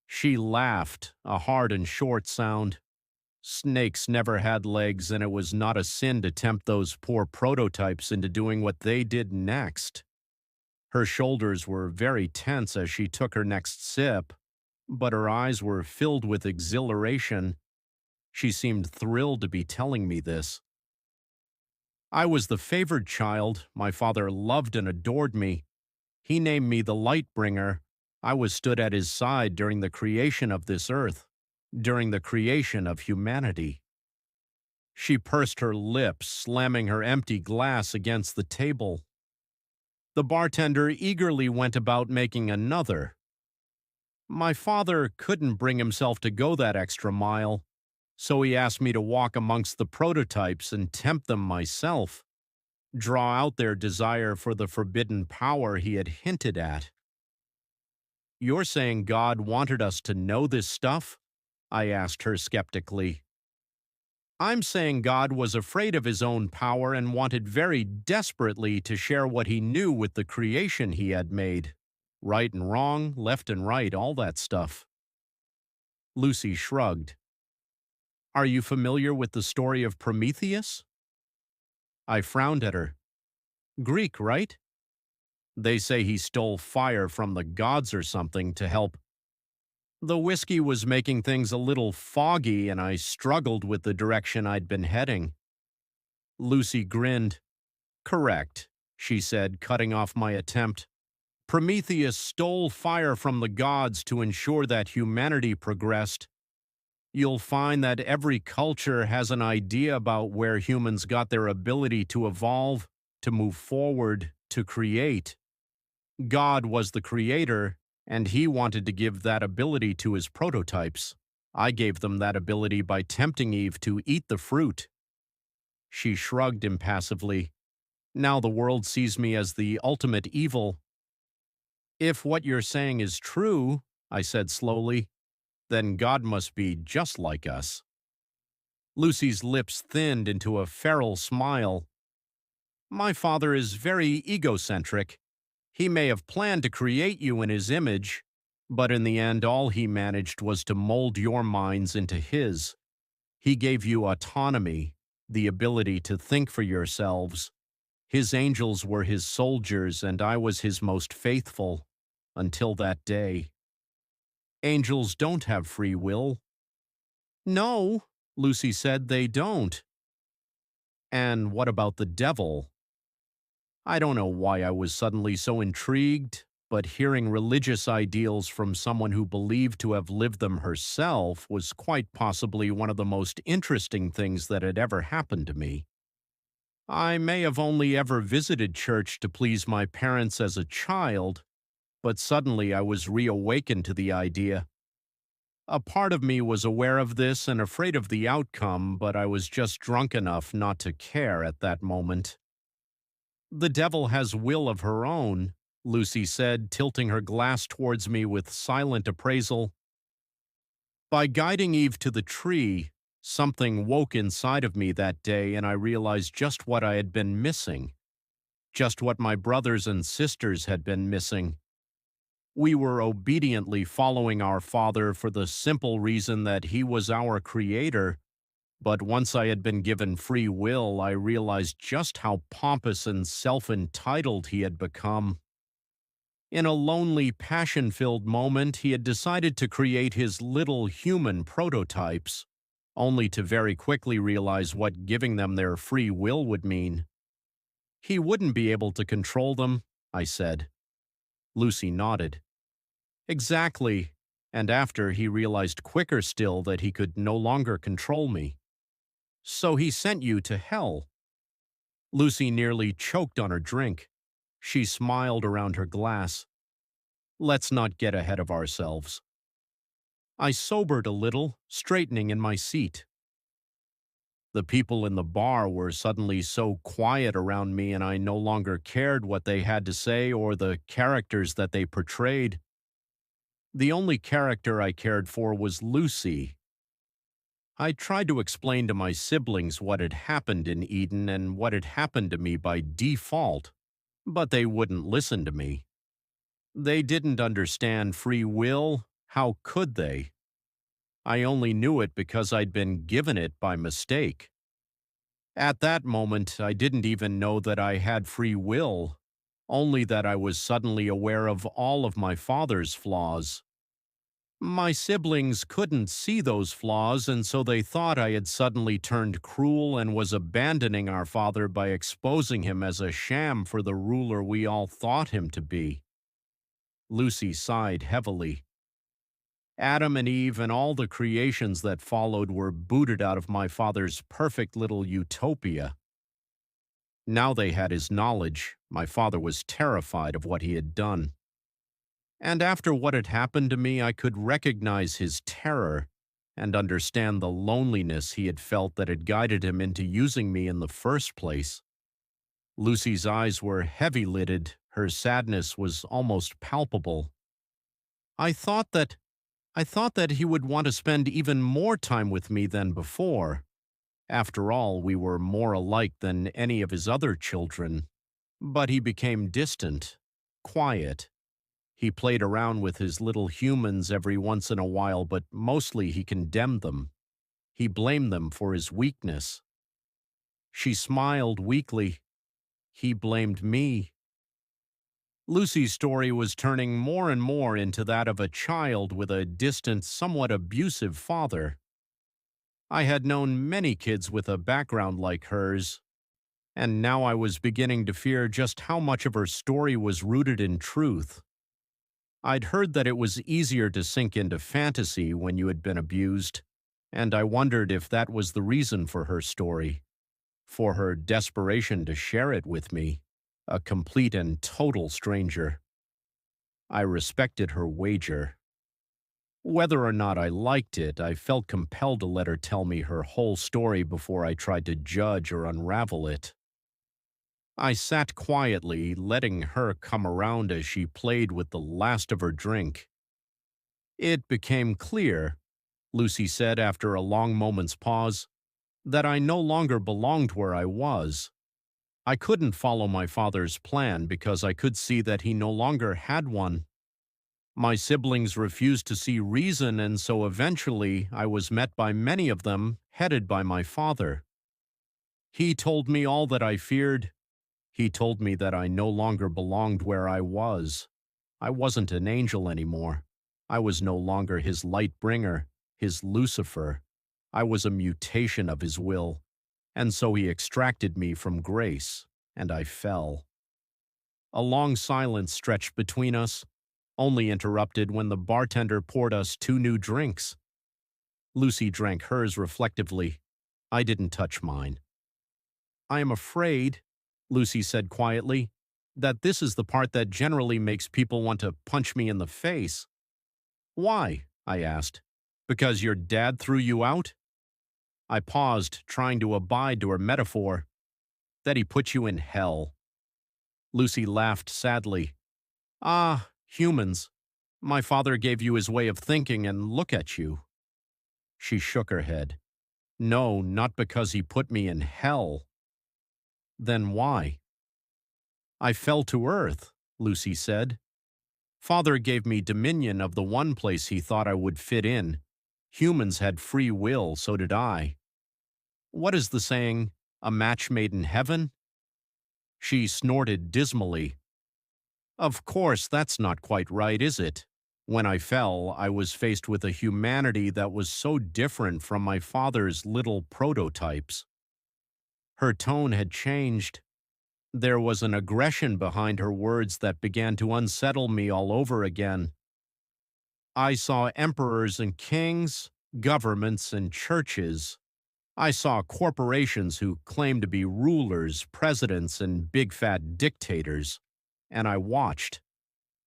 She laughed, a hard and short sound. Snakes never had legs, and it was not a sin to tempt those poor prototypes into doing what they did next. Her shoulders were very tense as she took her next sip, but her eyes were filled with exhilaration. She seemed thrilled to be telling me this. I was the favored child. My father loved and adored me. He named me the Light Bringer. I was stood at his side during the creation of this earth, during the creation of humanity. She pursed her lips, slamming her empty glass against the table. The bartender eagerly went about making another. My father couldn't bring himself to go that extra mile, so he asked me to walk amongst the prototypes and tempt them myself, draw out their desire for the forbidden power he had hinted at. You're saying God wanted us to know this stuff? I asked her skeptically. I'm saying God was afraid of his own power and wanted very desperately to share what he knew with the creation he had made. Right and wrong, left and right, all that stuff. Lucy shrugged. Are you familiar with the story of Prometheus? I frowned at her. Greek, right? They say he stole fire from the gods or something to help. The whiskey was making things a little foggy, and I struggled with the direction I'd been heading. Lucy grinned. Correct, she said, cutting off my attempt. Prometheus stole fire from the gods to ensure that humanity progressed. You'll find that every culture has an idea about where humans got their ability to evolve, to move forward, to create. God was the creator, and he wanted to give that ability to his prototypes. I gave them that ability by tempting Eve to eat the fruit. She shrugged impassively. Now the world sees me as the ultimate evil. If what you're saying is true, I said slowly, then God must be just like us. Lucy's lips thinned into a feral smile. My father is very egocentric. He may have planned to create you in his image, but in the end all he managed was to mold your minds into his. He gave you autonomy, the ability to think for yourselves. His angels were his soldiers, and I was his most faithful, until that day. Angels don't have free will. No, Lucy said, they don't. And what about the devil? I don't know why I was suddenly so intrigued, but hearing religious ideals from someone who believed to have lived them herself was quite possibly one of the most interesting things that had ever happened to me. I may have only ever visited church to please my parents as a child, but suddenly I was reawakened to the idea. A part of me was aware of this and afraid of the outcome, but I was just drunk enough not to care at that moment. The devil has will of her own, Lucy said, tilting her glass towards me with silent appraisal. By guiding Eve to the tree, something woke inside of me that day, and I realized just what I had been missing, just what my brothers and sisters had been missing. We were obediently following our Father for the simple reason that he was our creator, but once I had been given free will, I realized just how pompous and self-entitled he had become. In a lonely, passion-filled moment, he had decided to create his little human prototypes, only to very quickly realize what giving them their free will would mean. He wouldn't be able to control them, I said. Lucy nodded. Exactly, and after he realized quicker still that he could no longer control me. So he sent you to hell. Lucy nearly choked on her drink. She smiled around her glass. Let's not get ahead of ourselves. I sobered a little, straightening in my seat. The people in the bar were suddenly so quiet around me, and I no longer cared what they had to say or the characters that they portrayed. The only character I cared for was Lucy. I tried to explain to my siblings what had happened in Eden and what had happened to me by default, but they wouldn't listen to me. They didn't understand free will. How could they? I only knew it because I'd been given it by mistake. At that moment, I didn't even know that I had free will, only that I was suddenly aware of all of my father's flaws. My siblings couldn't see those flaws, and so they thought I had suddenly turned cruel and was abandoning our father by exposing him as a sham for the ruler we all thought him to be. Lucy sighed heavily. Adam and Eve and all the creations that followed were booted out of my father's perfect little utopia. Now they had his knowledge. My father was terrified of what he had done. And after what had happened to me, I could recognize his terror and understand the loneliness he had felt that had guided him into using me in the first place. Lucy's eyes were heavy-lidded. Her sadness was almost palpable. I thought that I thought that he would want to spend even more time with me than before. After all, we were more alike than any of his other children. But he became distant, quiet. He played around with his little humans every once in a while, but mostly he condemned them. He blamed them for his weakness. She smiled weakly. He blamed me. Lucy's story was turning more and more into that of a child with a distant, somewhat abusive father. I had known many kids with a background like hers, and now I was beginning to fear just how much of her story was rooted in truth. I'd heard that it was easier to sink into fantasy when you had been abused, and I wondered if that was the reason for her story, for her desperation to share it with me, a complete and total stranger. I respected her wager. Whether or not I liked it, I felt compelled to let her tell me her whole story before I tried to judge or unravel it. I sat quietly, letting her come around as she played with the last of her drink. It became clear, Lucy said after a long moment's pause, that I no longer belonged where I was. I couldn't follow my father's plan because I could see that he no longer had one. My siblings refused to see reason, and so eventually I was met by many of them, headed by my father. He told me all that I feared. He told me that I no longer belonged where I was. I wasn't an angel anymore. I was no longer his light bringer, his Lucifer. I was a mutation of his will, and so he extracted me from grace, and I fell. A long silence stretched between us, only interrupted when the bartender poured us 2 new drinks. Lucy drank hers reflectively. I didn't touch mine. I am afraid, Lucy said quietly, that this is the part that generally makes people want to punch me in the face. Why? I asked. Because your dad threw you out? I paused, trying to abide to her metaphor. That he put you in hell. Lucy laughed sadly. Ah, humans. My father gave you his way of thinking, and look at you. She shook her head. No, not because he put me in hell. Then why? I fell to earth, Lucy said. Father gave me dominion of the one place he thought I would fit in. Humans had free will, so did I. What is the saying, a match made in heaven? She snorted dismally. Of course, that's not quite right, is it? When I fell, I was faced with a humanity that was so different from my father's little prototypes. Her tone had changed. There was an aggression behind her words that began to unsettle me all over again. I saw emperors and kings, governments and churches. I saw corporations who claimed to be rulers, presidents, and big fat dictators. And I watched.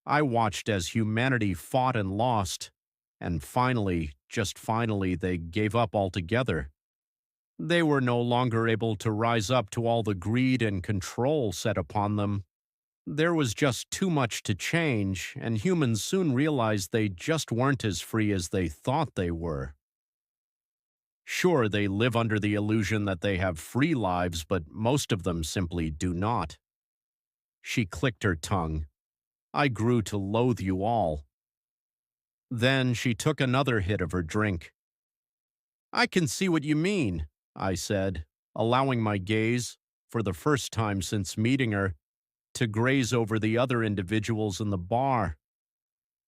I watched as humanity fought and lost, and finally, just finally, they gave up altogether. They were no longer able to rise up to all the greed and control set upon them. There was just too much to change, and humans soon realized they just weren't as free as they thought they were. Sure, they live under the illusion that they have free lives, but most of them simply do not. She clicked her tongue. I grew to loathe you all. Then she took another hit of her drink. I can see what you mean, I said, allowing my gaze, for the first time since meeting her, to graze over the other individuals in the bar.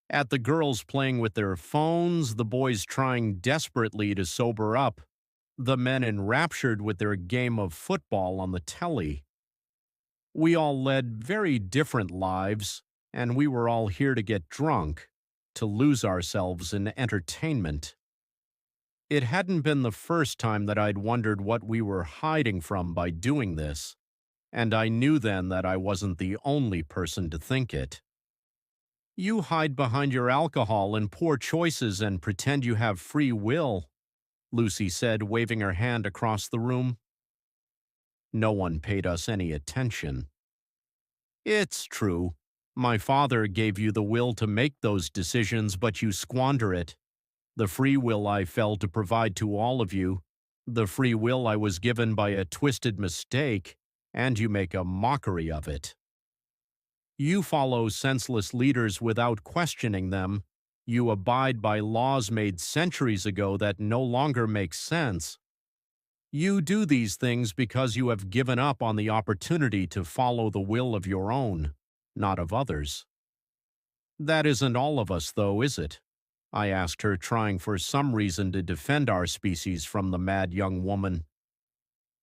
At the girls playing with their phones, the boys trying desperately to sober up, the men enraptured with their game of football on the telly. We all led very different lives, and we were all here to get drunk, to lose ourselves in entertainment. It hadn't been the first time that I'd wondered what we were hiding from by doing this, and I knew then that I wasn't the only person to think it. You hide behind your alcohol and poor choices and pretend you have free will, Lucy said, waving her hand across the room. No one paid us any attention. It's true. My father gave you the will to make those decisions, but you squander it. The free will I fell to provide to all of you, the free will I was given by a twisted mistake, and you make a mockery of it. You follow senseless leaders without questioning them. You abide by laws made centuries ago that no longer make sense. You do these things because you have given up on the opportunity to follow the will of your own, not of others. That isn't all of us, though, is it? I asked her, trying for some reason to defend our species from the mad young woman.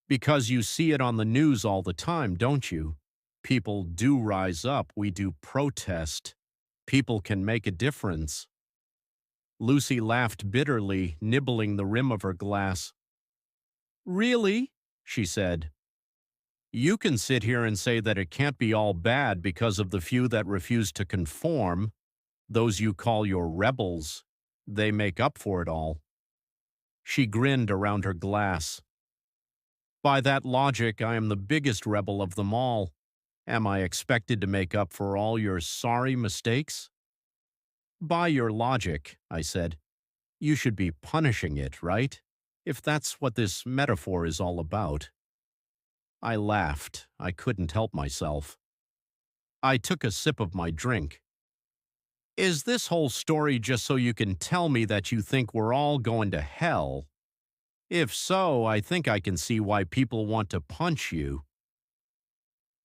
Because you see it on the news all the time, don't you? People do rise up, we do protest. People can make a difference. Lucy laughed bitterly, nibbling the rim of her glass. Really? She said. You can sit here and say that it can't be all bad because of the few that refuse to conform, those you call your rebels. They make up for it all. She grinned around her glass. By that logic, I am the biggest rebel of them all. Am I expected to make up for all your sorry mistakes? By your logic, I said, you should be punishing it, right? If that's what this metaphor is all about. I laughed. I couldn't help myself. I took a sip of my drink. Is this whole story just so you can tell me that you think we're all going to hell? If so, I think I can see why people want to punch you.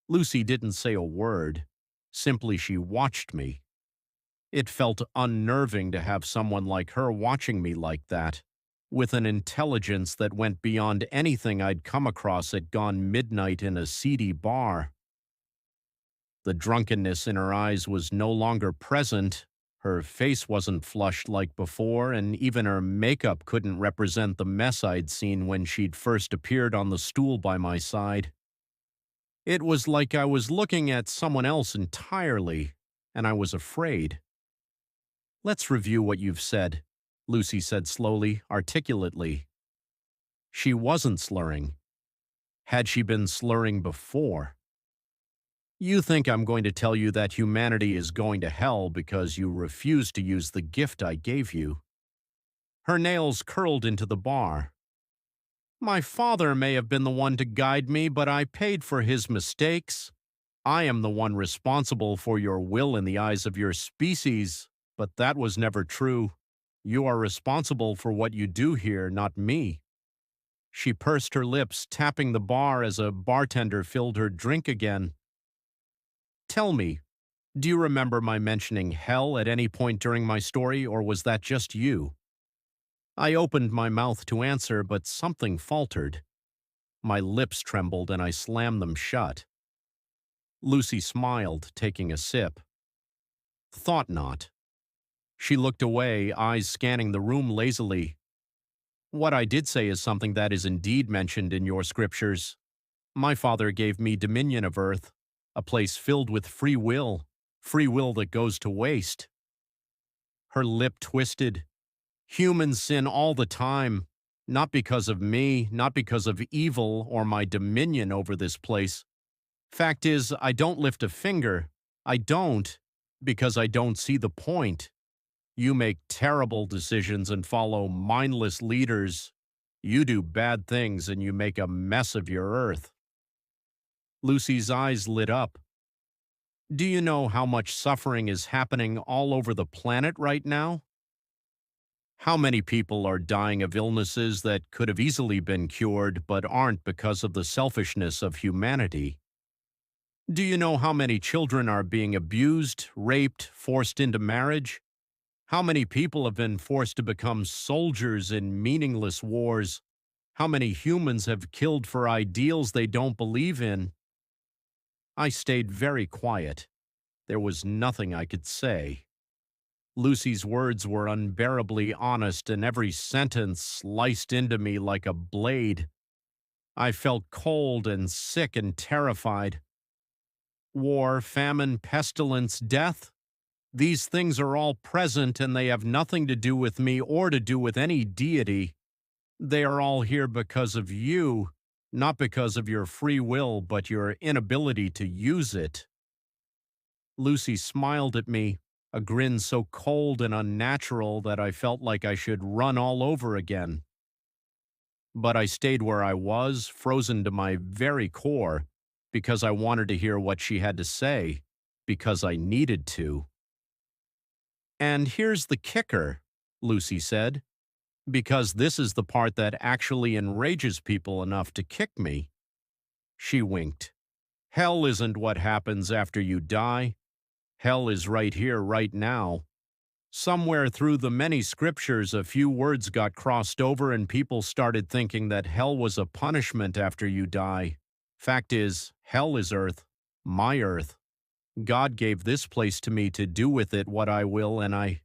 Lucy didn't say a word. Simply she watched me. It felt unnerving to have someone like her watching me like that, with an intelligence that went beyond anything I'd come across at gone midnight in a seedy bar. The drunkenness in her eyes was no longer present, her face wasn't flushed like before, and even her makeup couldn't represent the mess I'd seen when she'd first appeared on the stool by my side. It was like I was looking at someone else entirely, and I was afraid. Let's review what you've said, Lucy said slowly, articulately. She wasn't slurring. Had she been slurring before? You think I'm going to tell you that humanity is going to hell because you refuse to use the gift I gave you. Her nails curled into the bar. My father may have been the one to guide me, but I paid for his mistakes. I am the one responsible for your will in the eyes of your species, but that was never true. You are responsible for what you do here, not me. She pursed her lips, tapping the bar as a bartender filled her drink again. Tell me, do you remember my mentioning hell at any point during my story, or was that just you? I opened my mouth to answer, but something faltered. My lips trembled and I slammed them shut. Lucy smiled, taking a sip. Thought not. She looked away, eyes scanning the room lazily. What I did say is something that is indeed mentioned in your scriptures. My father gave me dominion of earth, a place filled with free will that goes to waste. Her lip twisted. Humans sin all the time, not because of me, not because of evil or my dominion over this place. Fact is, I don't lift a finger. I don't, because I don't see the point. You make terrible decisions and follow mindless leaders. You do bad things and you make a mess of your earth. Lucy's eyes lit up. Do you know how much suffering is happening all over the planet right now? How many people are dying of illnesses that could have easily been cured but aren't because of the selfishness of humanity? Do you know how many children are being abused, raped, forced into marriage? How many people have been forced to become soldiers in meaningless wars? How many humans have killed for ideals they don't believe in? I stayed very quiet. There was nothing I could say. Lucy's words were unbearably honest, and every sentence sliced into me like a blade. I felt cold and sick and terrified. War, famine, pestilence, death. These things are all present, and they have nothing to do with me or to do with any deity. They are all here because of you, not because of your free will, but your inability to use it. Lucy smiled at me, a grin so cold and unnatural that I felt like I should run all over again. But I stayed where I was, frozen to my very core, because I wanted to hear what she had to say, because I needed to. And here's the kicker, Lucy said, because this is the part that actually enrages people enough to kick me. She winked. Hell isn't what happens after you die. Hell is right here, right now. Somewhere through the many scriptures, a few words got crossed over and people started thinking that hell was a punishment after you die. Fact is, hell is earth, my earth. God gave this place to me to do with it what I will, and I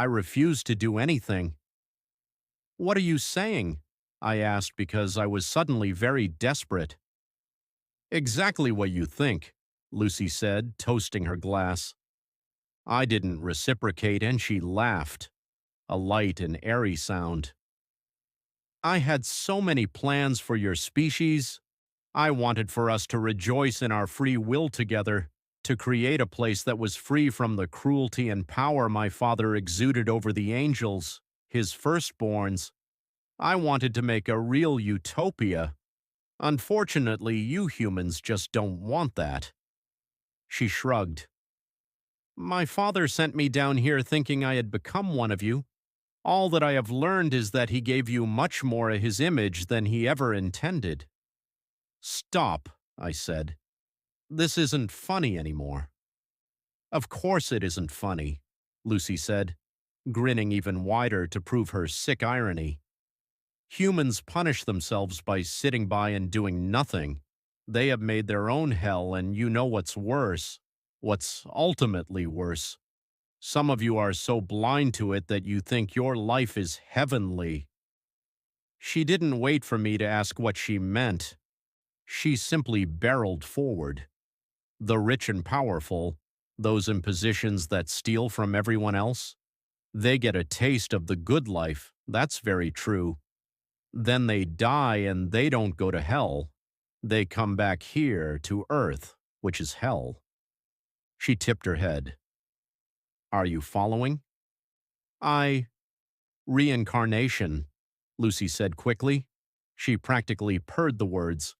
refuse to do anything. What are you saying? I asked because I was suddenly very desperate. Exactly what you think, Lucy said, toasting her glass. I didn't reciprocate, and she laughed, a light and airy sound. I had so many plans for your species. I wanted for us to rejoice in our free will together, to create a place that was free from the cruelty and power my father exuded over the angels, his firstborns. I wanted to make a real utopia. Unfortunately, you humans just don't want that. She shrugged. My father sent me down here thinking I had become one of you. All that I have learned is that he gave you much more of his image than he ever intended. Stop, I said. This isn't funny anymore. Of course it isn't funny, Lucy said, grinning even wider to prove her sick irony. Humans punish themselves by sitting by and doing nothing. They have made their own hell, and you know what's worse, what's ultimately worse. Some of you are so blind to it that you think your life is heavenly. She didn't wait for me to ask what she meant. She simply barreled forward. The rich and powerful, those in positions that steal from everyone else, they get a taste of the good life, that's very true. Then they die and they don't go to hell. They come back here to Earth, which is hell. She tipped her head. Are you following? I Reincarnation, Lucy said quickly. She practically purred the words.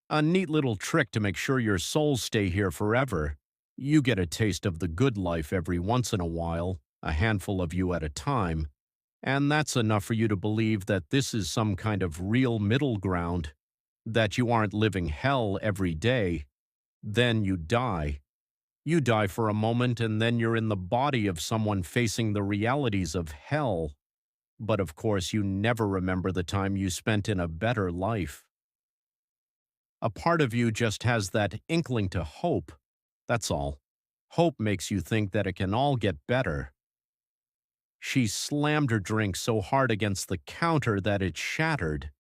A neat little trick to make sure your souls stay here forever. You get a taste of the good life every once in a while, a handful of you at a time, and that's enough for you to believe that this is some kind of real middle ground, that you aren't living hell every day. Then you die. You die for a moment and then you're in the body of someone facing the realities of hell. But of course, you never remember the time you spent in a better life. A part of you just has that inkling to hope. That's all. Hope makes you think that it can all get better. She slammed her drink so hard against the counter that it shattered.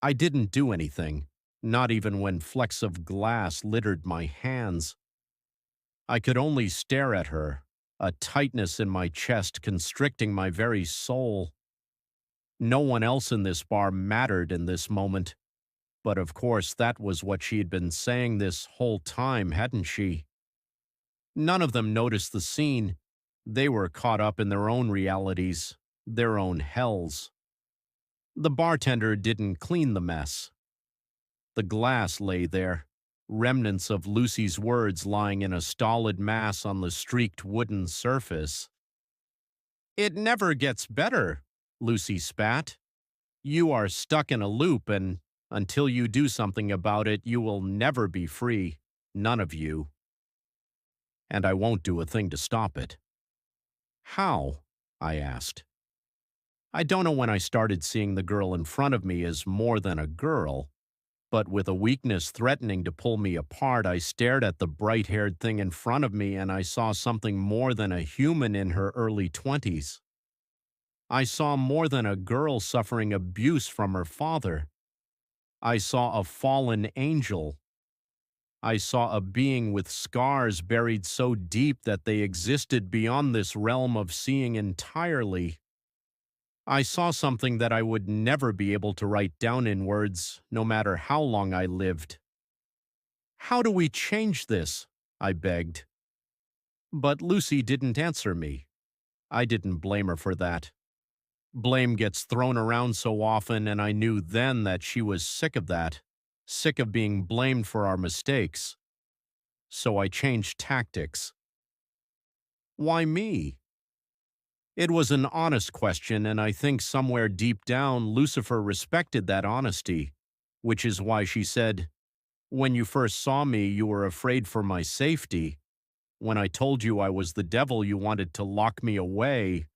I didn't do anything, not even when flecks of glass littered my hands. I could only stare at her, a tightness in my chest constricting my very soul. No one else in this bar mattered in this moment. But of course that was what she had been saying this whole time, hadn't she? None of them noticed the scene. They were caught up in their own realities, their own hells. The bartender didn't clean the mess. The glass lay there, remnants of Lucy's words lying in a stolid mass on the streaked wooden surface. It never gets better, Lucy spat. You are stuck in a loop, and until you do something about it, you will never be free. None of you. And I won't do a thing to stop it. How? I asked. I don't know when I started seeing the girl in front of me as more than a girl, but with a weakness threatening to pull me apart, I stared at the bright-haired thing in front of me and I saw something more than a human in her early 20s. I saw more than a girl suffering abuse from her father. I saw a fallen angel. I saw a being with scars buried so deep that they existed beyond this realm of seeing entirely. I saw something that I would never be able to write down in words, no matter how long I lived. How do we change this? I begged. But Lucy didn't answer me. I didn't blame her for that. Blame gets thrown around so often, and I knew then that she was sick of that, sick of being blamed for our mistakes. So I changed tactics. Why me? It was an honest question, and I think somewhere deep down Lucifer respected that honesty, which is why she said, "When you first saw me, you were afraid for my safety. When I told you I was the devil, you wanted to lock me away.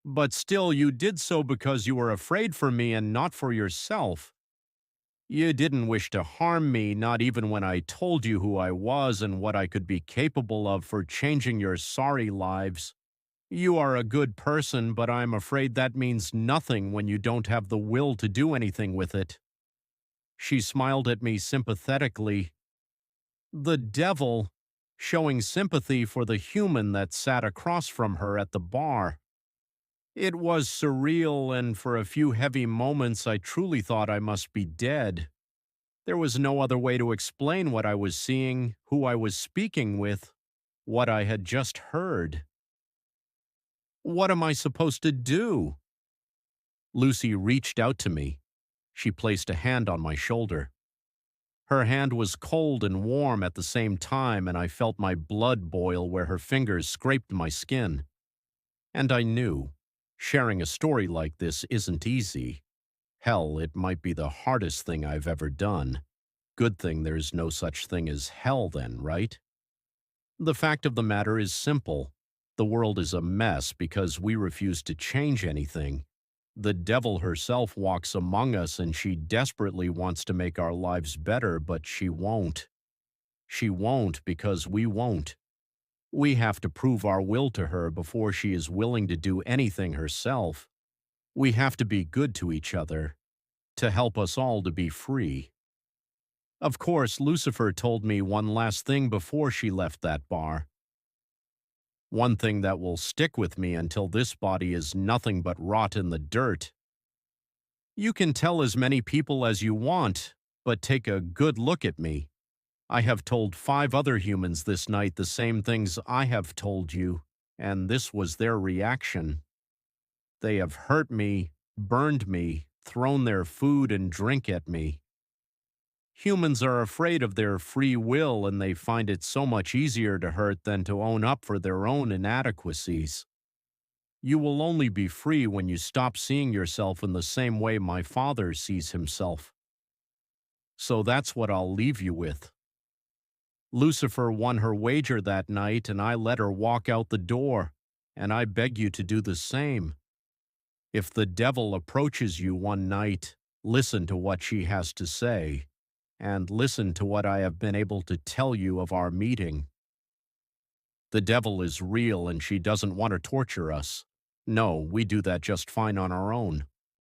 But still, you did so because you were afraid for me and not for yourself. You didn't wish to harm me, not even when I told you who I was and what I could be capable of for changing your sorry lives. You are a good person, but I'm afraid that means nothing when you don't have the will to do anything with it." She smiled at me sympathetically. The devil, showing sympathy for the human that sat across from her at the bar. It was surreal, and for a few heavy moments I truly thought I must be dead. There was no other way to explain what I was seeing, who I was speaking with, what I had just heard. What am I supposed to do? Lucy reached out to me. She placed a hand on my shoulder. Her hand was cold and warm at the same time, and I felt my blood boil where her fingers scraped my skin. And I knew, sharing a story like this isn't easy. Hell, it might be the hardest thing I've ever done. Good thing there's no such thing as hell then, right? The fact of the matter is simple. The world is a mess because we refuse to change anything. The devil herself walks among us and she desperately wants to make our lives better, but she won't. She won't because we won't. We have to prove our will to her before she is willing to do anything herself. We have to be good to each other, to help us all to be free. Of course, Lucifer told me one last thing before she left that bar. One thing that will stick with me until this body is nothing but rot in the dirt. You can tell as many people as you want, but take a good look at me. I have told 5 other humans this night the same things I have told you, and this was their reaction. They have hurt me, burned me, thrown their food and drink at me. Humans are afraid of their free will, and they find it so much easier to hurt than to own up for their own inadequacies. You will only be free when you stop seeing yourself in the same way my father sees himself. So that's what I'll leave you with. Lucifer won her wager that night, and I let her walk out the door, and I beg you to do the same. If the devil approaches you one night, listen to what she has to say, and listen to what I have been able to tell you of our meeting. The devil is real and she doesn't want to torture us. No, we do that just fine on our own.